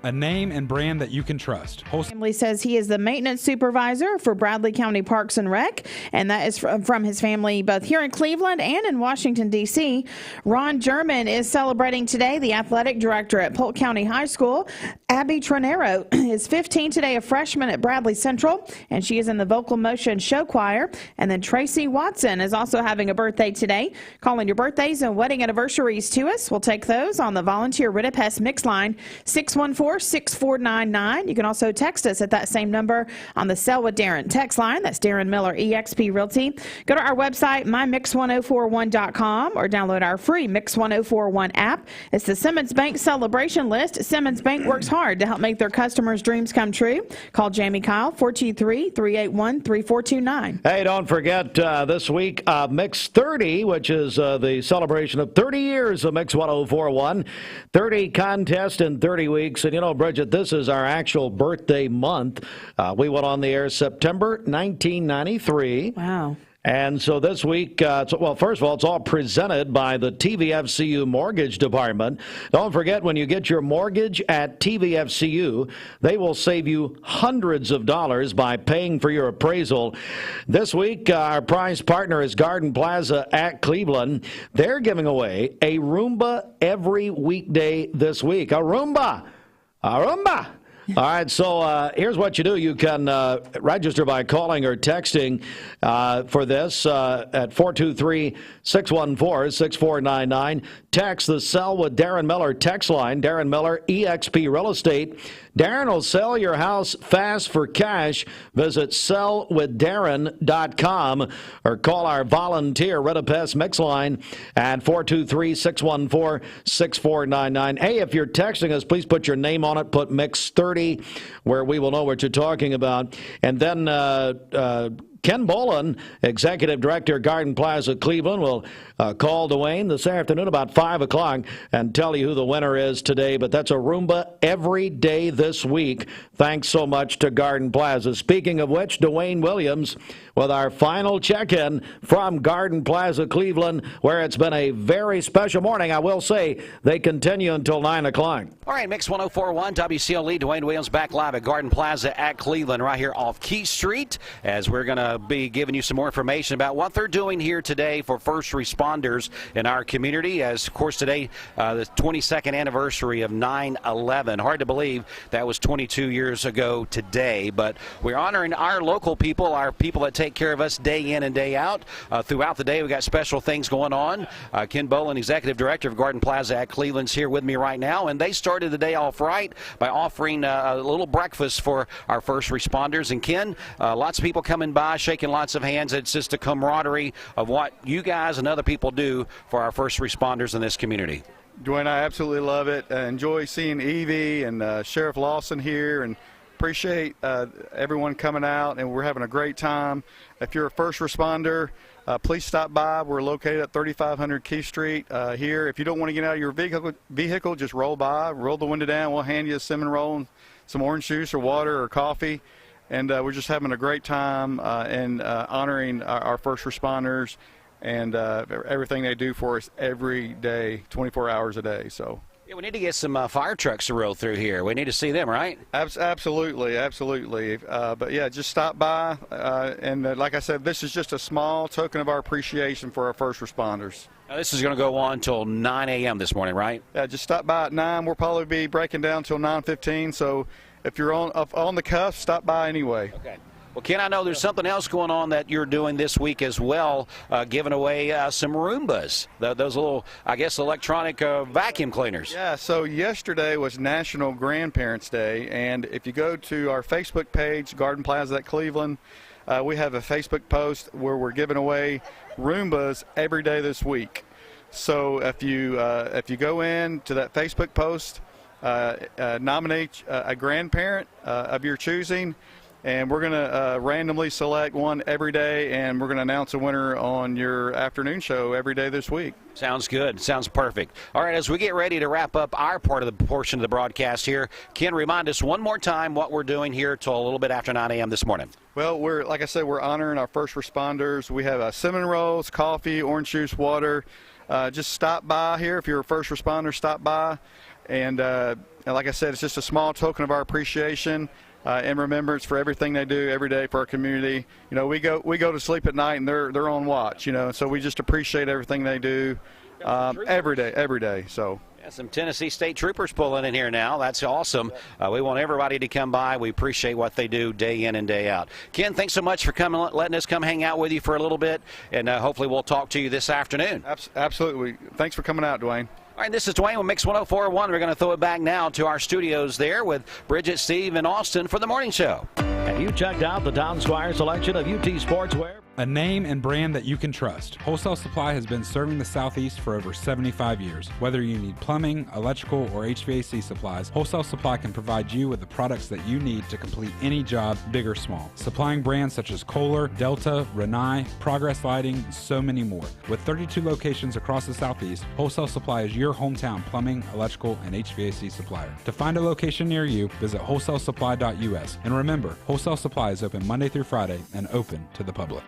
A name and brand that you can trust. Family says he is the maintenance supervisor for Bradley County Parks and Rec, and that is from his family both here in Cleveland and in Washington, D.C. Ron German is celebrating today. The athletic director at Polk County High School, Abby Tronero, is 15 today, a freshman at Bradley Central, and she is in the Vocal Motion Show Choir. And then Tracy Watson is also having a birthday today. Calling your birthdays and wedding anniversaries to us. We'll take those on the Volunteer Ridipest Mix Line, 614-6499. You can also text us at that same number on the Sell with Darren text line. That's Darren Miller, eXp Realty. Go to our website, mymix1041.com, or download our free Mix 1041 app. It's the Simmons Bank celebration list. Simmons Bank works hard to help make their customers' dreams come true. Call Jamie Kyle, 423-381-3429. Hey, don't forget this week, Mix 30, which is the celebration of 30 years of Mix 1041. 30 contests in 30 weeks. And you know, Bridget, this is our actual birthday month. We went on the air September 1993. Wow. And so this week, well, first of all, it's all presented by the TVFCU Mortgage Department. Don't forget, when you get your mortgage at TVFCU, they will save you hundreds of dollars by paying for your appraisal. This week, our prize partner is Garden Plaza at Cleveland. They're giving away a Roomba every weekday this week. A Roomba! All right, so here's what you do. You can register by calling or texting for this at 423-614-6499. Text the Sell with Darren Miller text line. Darren Miller, eXp Real Estate. Darren will sell your house fast for cash. Visit sellwithdarren.com or call our volunteer Redapest mix line at 423-614-6499. Hey, if you're texting us, please put your name on it. Put Mix 30 where we will know what you're talking about. And then Ken Boland, Executive Director, Garden Plaza, Cleveland, will call Dwayne this afternoon about 5 o'clock and tell you who the winner is today. But that's a Roomba every day this week. Thanks so much to Garden Plaza. Speaking of which, Dwayne Williams with our final check-in from Garden Plaza, Cleveland, where it's been a very special morning. I will say they continue until 9 o'clock. All right, Mix 104.1, WCLE, Dwayne Williams back live at Garden Plaza at Cleveland right here off Key Street, as we're going to be giving you some more information about what they're doing here today for first responders in our community. As, of course, today, the 22nd anniversary of 9/11. Hard to believe that was 22 years ago today, but we're honoring our local people, our people that take care of us day in and day out. Throughout the day, we got special things going on. Ken Boland, Executive Director of Garden Plaza at Cleveland's here with me right now, and they started the day off right by offering a little breakfast for our first responders. And Ken, lots of people coming by, shaking lots of hands. It's just a camaraderie of what you guys and other people do for our first responders in this community. Dwayne, I absolutely love it. I enjoy seeing Evie and Sheriff Lawson here, and appreciate everyone coming out, and we're having a great time. If you're a first responder, please stop by. We're located at 3500 Key Street here. If you don't want to get out of your vehicle, just roll by, roll the window down. We'll hand you a cinnamon roll and some orange juice or water or coffee. And we're just having a great time and honoring our first responders and everything they do for us every day, 24 hours a day. So. Yeah, we need to get some fire trucks to roll through here. We need to see them, right? Absolutely. But, yeah, just stop by. And like I said, this is just a small token of our appreciation for our first responders. Now, this is going to go on until 9 a.m. this morning, right? Yeah, just stop by at 9. We'll probably be breaking down until 9:15. So if you're on the cusp, stop by anyway. Okay. Well, Ken, I know there's something else going on that you're doing this week as well, giving away some Roombas, those little, I guess, electronic vacuum cleaners. Yeah, so yesterday was National Grandparents' Day, and if you go to our Facebook page, Garden Plaza at Cleveland, we have a Facebook post where we're giving away Roombas every day this week. So if you go in to that Facebook post, nominate a grandparent of your choosing, and we're going to randomly select one every day, and we're going to announce a winner on your afternoon show every day this week. Sounds good. Sounds perfect. All right, as we get ready to wrap up our part of the portion of the broadcast here, Ken, remind us one more time what we're doing here till a little bit after 9 a.m. this morning. Well, like I said, we're honoring our first responders. We have cinnamon rolls, coffee, orange juice, water. Just stop by here. If you're a first responder, stop by. And like I said, it's just a small token of our appreciation. In remembrance for everything they do every day for our community. You know, we go to sleep at night and they're on watch. You know, so we just appreciate everything they do every day. So. Yeah, some Tennessee State Troopers pulling in here now. That's awesome. We want everybody to come by. We appreciate what they do day in and day out. Ken, thanks so much for coming, letting us come hang out with you for a little bit, and hopefully we'll talk to you this afternoon. Absolutely. Thanks for coming out, Dwayne. All right, this is Dwayne with Mix 104.1. We're going to throw it back now to our studios there with Bridget, Steve, and Austin for the morning show. Have you checked out the Town Squire selection of UT Sportswear? A name and brand that you can trust. Wholesale Supply has been serving the Southeast for over 75 years. Whether you need plumbing, electrical, or HVAC supplies, Wholesale Supply can provide you with the products that you need to complete any job, big or small. Supplying brands such as Kohler, Delta, Rinnai, Progress Lighting, and so many more. With 32 locations across the Southeast, Wholesale Supply is your hometown plumbing, electrical, and HVAC supplier. To find a location near you, visit wholesalesupply.us. And remember, Wholesale Supply is open Monday through Friday and open to the public.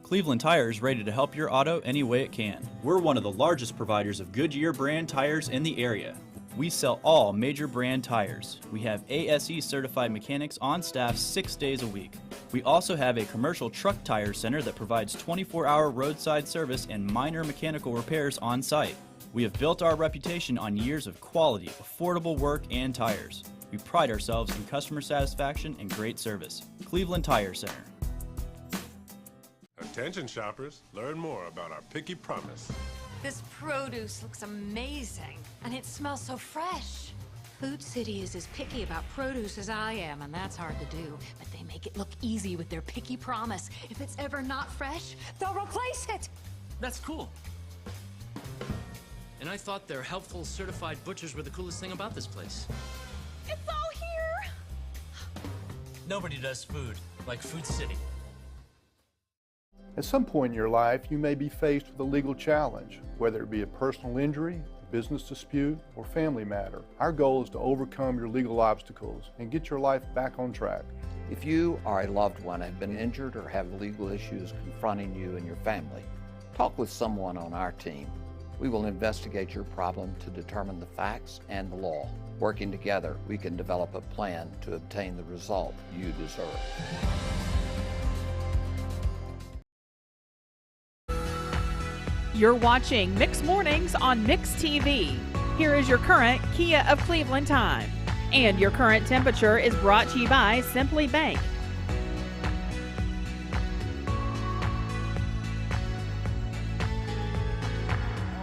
Cleveland Tire is ready to help your auto any way it can. We're one of the largest providers of Goodyear brand tires in the area. We sell all major brand tires. We have ASE certified mechanics on staff 6 days a week. We also have a commercial truck tire center that provides 24-hour roadside service and minor mechanical repairs on site. We have built our reputation on years of quality, affordable work and tires. We pride ourselves in customer satisfaction and great service. Cleveland Tire Center. Attention shoppers, learn more about our Picky Promise. This produce looks amazing, and it smells so fresh. Food City is as picky about produce as I am, and that's hard to do. But they make it look easy with their Picky Promise. If it's ever not fresh, they'll replace it. That's cool. And I thought their helpful certified butchers were the coolest thing about this place. It's all here. Nobody does food like Food City. At some point in your life, you may be faced with a legal challenge, whether it be a personal injury, business dispute, or family matter. Our goal is to overcome your legal obstacles and get your life back on track. If you or a loved one have been injured or have legal issues confronting you and your family, talk with someone on our team. We will investigate your problem to determine the facts and the law. Working together, we can develop a plan to obtain the result you deserve. You're watching Mix Mornings on Mix TV. Here is your current Kia of Cleveland time. And your current temperature is brought to you by Simply Bank.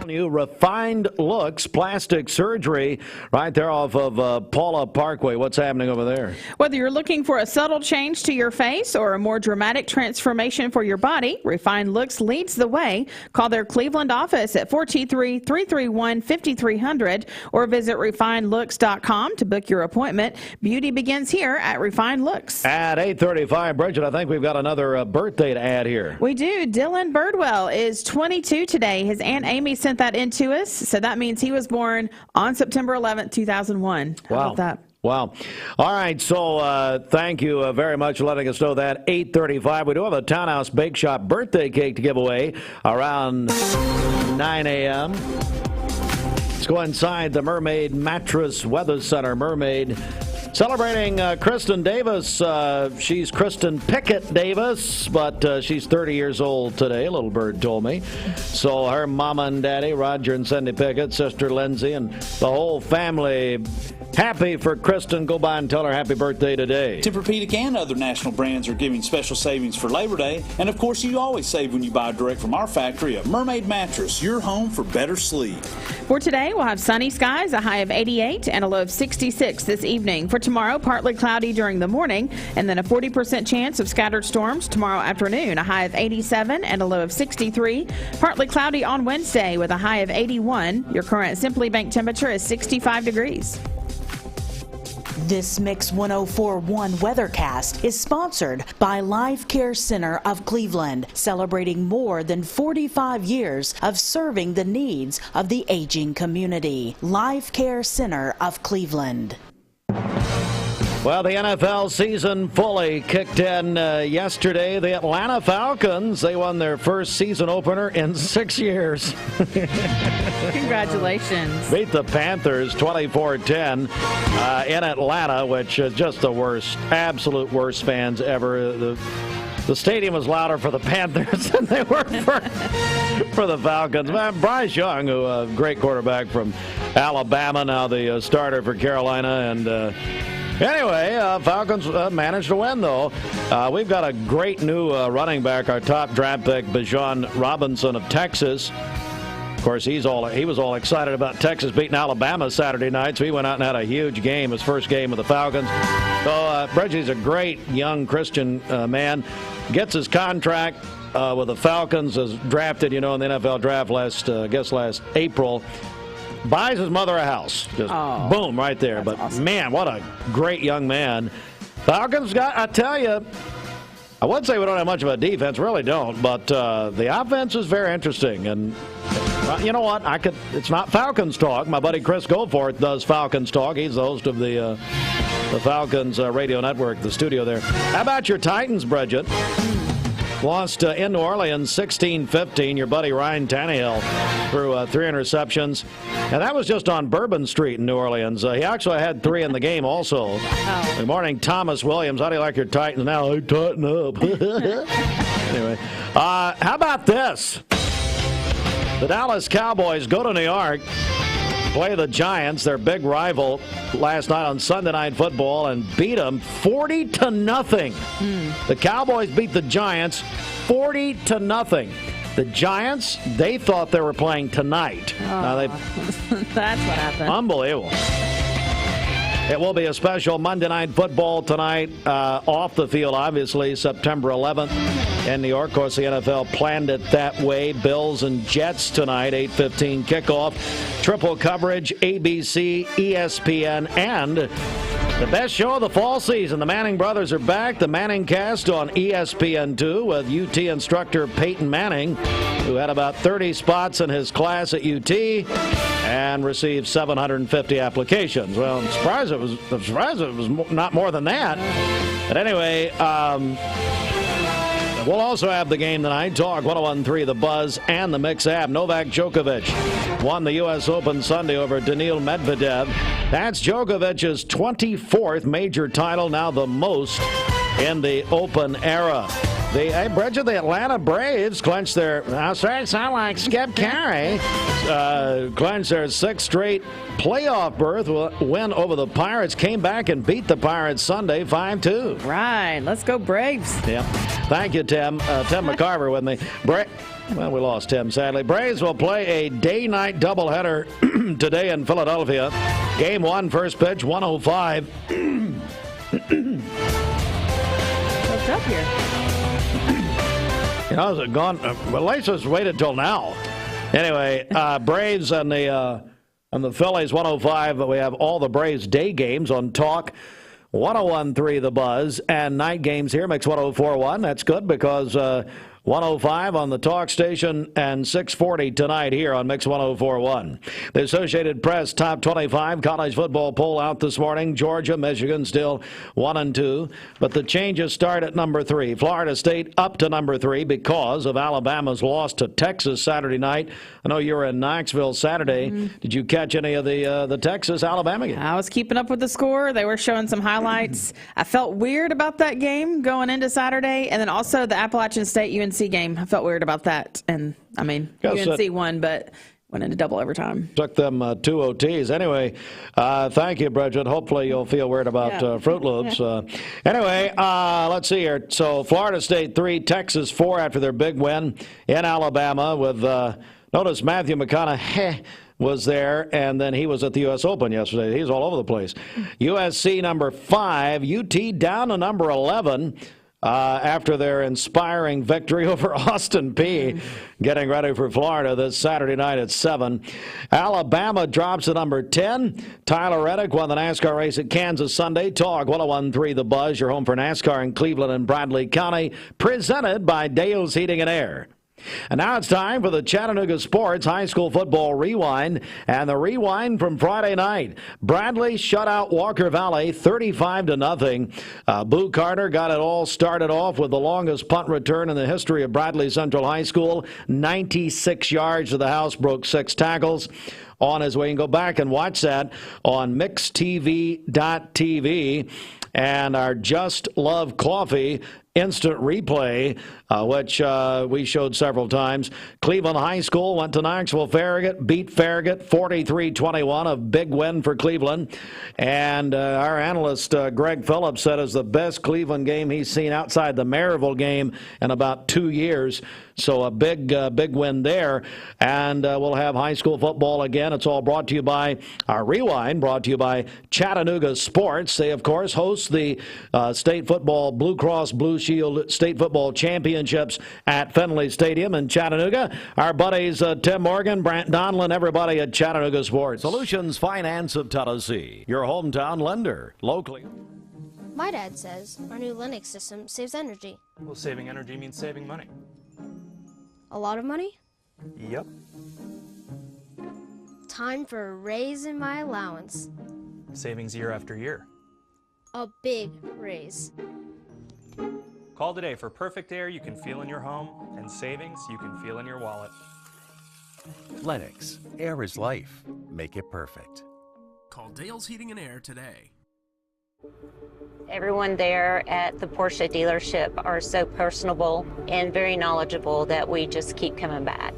New Refined Looks Plastic Surgery right there off of Paula Parkway. What's happening over there? Whether you're looking for a subtle change to your face or a more dramatic transformation for your body, Refined Looks leads the way. Call their Cleveland office at 423-331-5300 or visit refinedlooks.com to book your appointment. Beauty begins here at Refined Looks. At 8:35, Bridget, I think we've got another birthday to add here. We do. Dylan Birdwell is 22 today. His Aunt Amy sent that in to us, so that means he was born on September 11th, 2001. How about that? Wow. All right, so thank you very much for letting us know that. 8:35, we do have a Townhouse Bake Shop birthday cake to give away around 9 a.m. Let's go inside the Mermaid Mattress Weather Center. Mermaid celebrating Kristen Davis. She's Kristen Pickett Davis, but she's 30 years old today, Little Bird told me. So her mama and daddy, Roger and Cindy Pickett, sister Lindsay, and the whole family happy for Kristen. Go by and tell her happy birthday today. Tempur-Pedic and other national brands are giving special savings for Labor Day. And of course, you always save when you buy direct from our factory at Mermaid Mattress, your home for better sleep. For today, we'll have sunny skies, a high of 88 and a low of 66 this evening. For tomorrow, partly cloudy during the morning and then a 40% chance of scattered storms tomorrow afternoon, a high of 87 and a low of 63. Partly cloudy on Wednesday with a high of 81. Your current Simply Bank temperature is 65 degrees. This Mix 104.1 Weathercast is sponsored by Life Care Center of Cleveland, celebrating more than 45 years of serving the needs of the aging community. Life Care Center of Cleveland. Well, the NFL season fully kicked in yesterday. The Atlanta Falcons, they won their first season opener in 6 years. Congratulations. Beat the Panthers 24-10 in Atlanta, which is just the worst, absolute worst fans ever. The stadium was louder for the Panthers than they were for the Falcons. Man, Bryce Young, who a great quarterback from Alabama, now the starter for Carolina, and anyway, Falcons managed to win, though. We've got a great new running back, our top draft pick, Bijan Robinson of Texas. Of course, he was all excited about Texas beating Alabama Saturday night, so he went out and had a huge game, his first game with the Falcons. So Reggie's a great young Christian man. Gets his contract with the Falcons, as drafted, in the NFL draft last April. Buys his mother a house. Just boom, right there. But awesome. Man, what a great young man. Falcons got, I tell you, I would say we don't have much of a defense, really don't, but the offense is very interesting. And you know what? It's not Falcons talk. My buddy Chris Goforth does Falcons talk. He's the host of the Falcons radio network, the studio there. How about your Titans, Bridget? lost in New Orleans 16-15. Your buddy Ryan Tannehill threw 3 interceptions. And that was just on Bourbon Street in New Orleans. He actually had 3 in the game also. Oh. Good morning, Thomas Williams. How do you like your Titans now? They tighten up. Anyway, how about this? The Dallas Cowboys go to New York, play the Giants, their big rival, last night on Sunday Night Football, and beat them 40-0. The Cowboys beat the Giants 40-0. The Giants, they thought they were playing tonight. That's what happened. Unbelievable. It will be a special Monday Night Football tonight, off the field, obviously, September 11th in New York. Of course, the NFL planned it that way. Bills and Jets tonight, 8:15 kickoff. Triple coverage, ABC, ESPN, and the best show of the fall season. The Manning brothers are back. The Manning Cast on ESPN2 with UT instructor Peyton Manning, who had about 30 spots in his class at UT and received 750 applications. Well, I'm surprised it was not more than that. But anyway, we'll also have the game tonight. Talk 101.3 The Buzz and the Mix app. Novak Djokovic won the U.S. Open Sunday over Daniil Medvedev. That's Djokovic's 24th major title, now the most in the Open era. The Atlanta Braves clinched their, sound like Skip Carey, clinched their 6th straight playoff berth, win over the Pirates, came back and beat the Pirates Sunday 5-2. Right, let's go Braves. Yeah, thank you, Tim. Tim McCarver with me. Well, we lost Tim, sadly. Braves will play a day-night doubleheader today in Philadelphia. Game 1, first pitch, 105. What's up here? How's it gone? Well, at least it's waited till now. Anyway, Braves and the Phillies 105. We have all the Braves day games on Talk 101.3 The Buzz, and night games here, Mix 104.1. That's good because 105 on the Talk station and 640 tonight here on Mix 104.1. The Associated Press top 25 college football poll out this morning. Georgia, Michigan still 1 and 2, but the changes start at number 3. Florida State up to number 3 because of Alabama's loss to Texas Saturday night. I know you were in Knoxville Saturday. Did you catch any of the Texas-Alabama game? I was keeping up with the score. They were showing some highlights. I felt weird about that game going into Saturday, and then also the Appalachian State UNC game. I felt weird about that. And, I mean, UNC won, but went into double overtime. Took them 2 OTs. Anyway, thank you, Bridget. Hopefully you'll feel weird about Fruit Loops. Anyway, let's see here. So Florida State 3, Texas 4 after their big win in Alabama with, notice Matthew McConaughey was there, and then he was at the U.S. Open yesterday. He's all over the place. USC number 5, UT down to number 11. After their inspiring victory over Austin Peay, getting ready for Florida this Saturday night at 7. Alabama drops to number 10. Tyler Reddick won the NASCAR race at Kansas Sunday. Talk 101.3 The Buzz, your home for NASCAR in Cleveland and Bradley County, presented by Dale's Heating and Air. And now it's time for the Chattanooga Sports High School Football Rewind, and the rewind from Friday night. Bradley shut out Walker Valley 35-0. Boo Carter got it all started off with the longest punt return in the history of Bradley Central High School, 96 yards to the house, broke 6 tackles. On his way, you can go back and watch that on mixtv.tv and our Just Love Coffee instant replay, which we showed several times. Cleveland High School went to Knoxville Farragut, beat Farragut 43-21, a big win for Cleveland. And our analyst, Greg Phillips, said it's the best Cleveland game he's seen outside the Maryville game in about 2 years. So a big win there. And we'll have high school football again. It's all brought to you by our Rewind, brought to you by Chattanooga Sports. They, of course, host the State Football Blue Cross Blue Shield State Football Championships at Finley Stadium in Chattanooga. Our buddies Tim Morgan, Brant Donlin, everybody at Chattanooga Sports. Solutions Finance of Tennessee, your hometown lender, locally. My dad says our new Linux system saves energy. Well, saving energy means saving money. A lot of money? Yep. Time for a raise in my allowance. Savings year after year. A big raise. Call today for perfect air you can feel in your home and savings you can feel in your wallet. Lennox, air is life. Make it perfect. Call Dale's Heating and Air today. Everyone there at the Porsche dealership are so personable and very knowledgeable that we just keep coming back.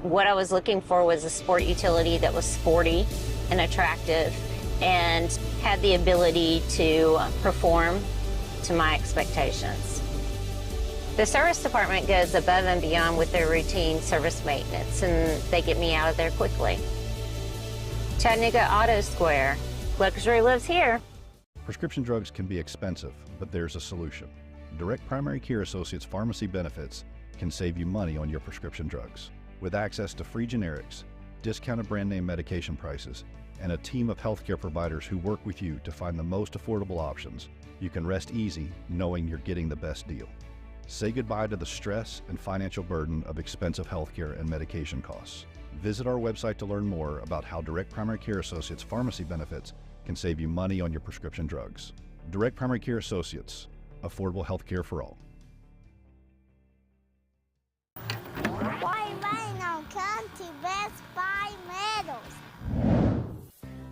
What I was looking for was a sport utility that was sporty and attractive and had the ability to perform to my expectations. The service department goes above and beyond with their routine service maintenance, and they get me out of there quickly. Chattanooga Auto Square. Luxury lives here. Prescription drugs can be expensive, but there's a solution. Direct Primary Care Associates Pharmacy Benefits can save you money on your prescription drugs. With access to free generics, discounted brand name medication prices, and a team of healthcare providers who work with you to find the most affordable options, you can rest easy knowing you're getting the best deal. Say goodbye to the stress and financial burden of expensive healthcare and medication costs. Visit our website to learn more about how Direct Primary Care Associates Pharmacy Benefits can save you money on your prescription drugs. Direct Primary Care Associates, affordable healthcare for all. Why rain on come to Best Buy Metals?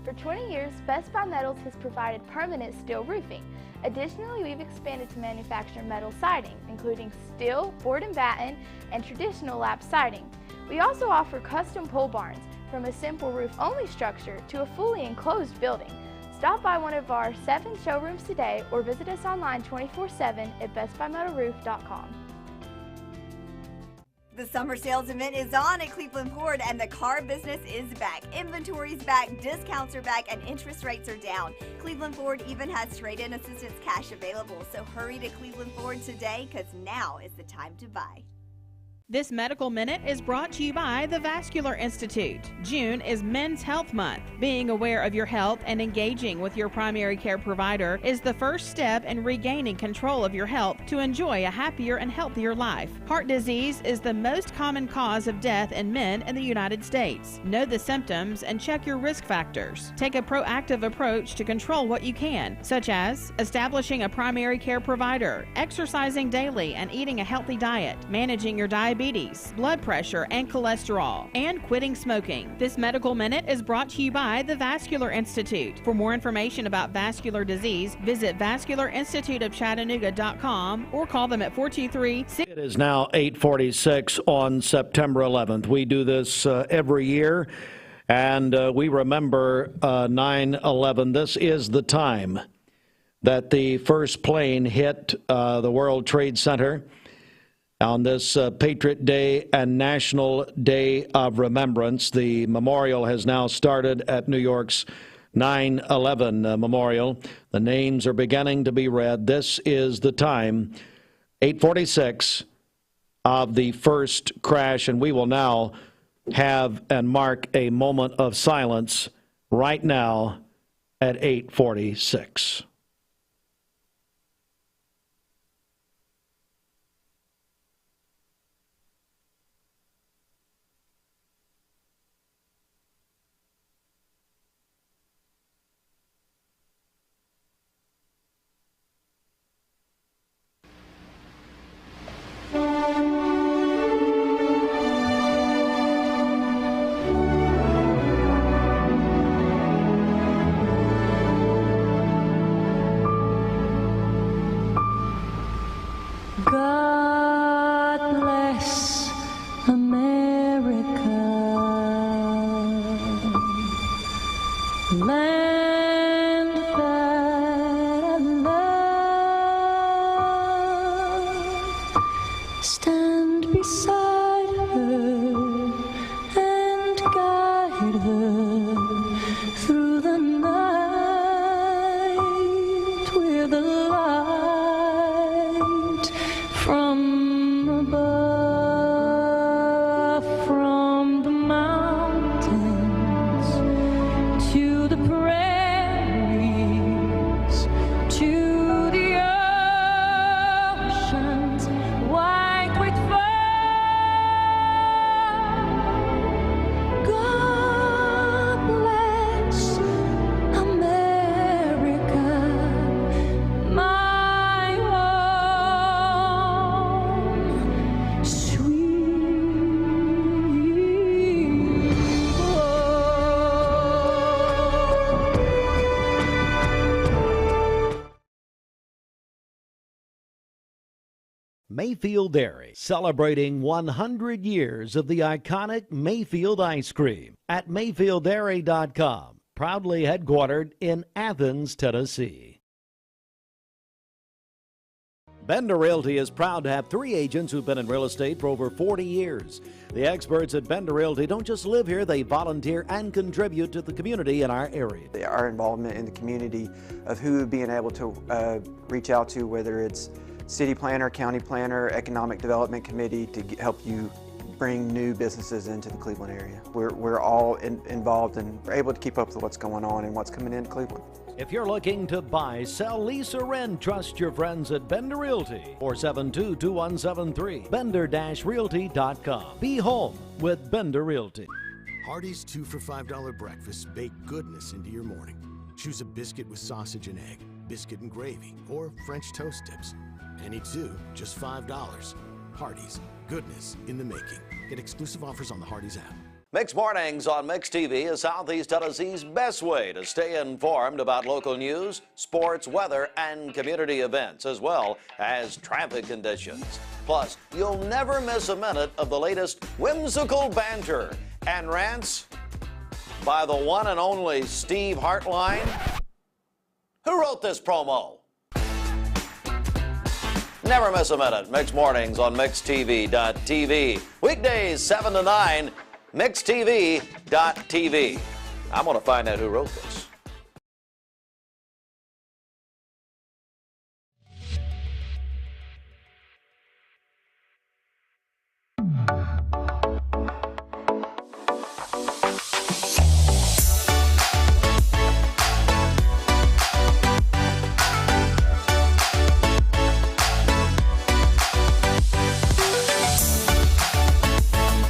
For 20 years, Best Buy Metals has provided permanent steel roofing. Additionally, we've expanded to manufacture metal siding, including steel, board and batten, and traditional lap siding. We also offer custom pole barns, from a simple roof-only structure to a fully enclosed building. Stop by one of our 7 showrooms today or visit us online 24/7 at bestbuymetalroof.com. The summer sales event is on at Cleveland Ford, and the car business is back. Inventory's back, discounts are back, and interest rates are down. Cleveland Ford even has trade-in assistance cash available, so hurry to Cleveland Ford today, because now is the time to buy. This Medical Minute is brought to you by the Vascular Institute. June is Men's Health Month. Being aware of your health and engaging with your primary care provider is the first step in regaining control of your health to enjoy a happier and healthier life. Heart disease is the most common cause of death in men in the United States. Know the symptoms and check your risk factors. Take a proactive approach to control what you can, such as establishing a primary care provider, exercising daily and eating a healthy diet, managing your diabetes, blood pressure, and cholesterol, and quitting smoking. This Medical Minute is brought to you by the Vascular Institute. For more information about vascular disease, visit vascularinstituteofchattanooga.com or call them at 423-6. It is now 8:46 on September 11th. We do this every year, and we remember 9/11. This is the time that the first plane hit the World Trade Center. On this Patriot Day and National Day of Remembrance, the memorial has now started at New York's 9/11 Memorial. The names are beginning to be read. This is the time, 8:46, of the first crash, and we will now have and mark a moment of silence right now at 8:46. Mayfield Dairy, celebrating 100 years of the iconic Mayfield ice cream at MayfieldDairy.com, proudly headquartered in Athens, Tennessee. Bender Realty is proud to have 3 agents who've been in real estate for over 40 years. The experts at Bender Realty don't just live here, they volunteer and contribute to the community in our area. Our involvement in the community of who being able to reach out to, whether it's city planner, county planner, economic development committee, to help you bring new businesses into the Cleveland area. We're all involved and we're able to keep up with what's going on and what's coming into Cleveland. If you're looking to buy, sell, lease, or rent, trust your friends at Bender Realty. 472-2173. Bender-Realty.com. Be home with Bender Realty. Hardee's 2 for $5 breakfasts bake goodness into your morning. Choose a biscuit with sausage and egg, biscuit and gravy, or French toast tips. Any 2, just $5. Hardee's, goodness in the making. Get exclusive offers on the Hardee's app. Mixed Mornings on Mix TV is Southeast Tennessee's best way to stay informed about local news, sports, weather, and community events, as well as traffic conditions. Plus, you'll never miss a minute of the latest whimsical banter and rants by the one and only Steve Hartline. Who wrote this promo? Never miss a minute. Mixed Mornings on MixTV.tv. Weekdays 7 to 9. MixTV.tv. I'm going to find out who wrote this.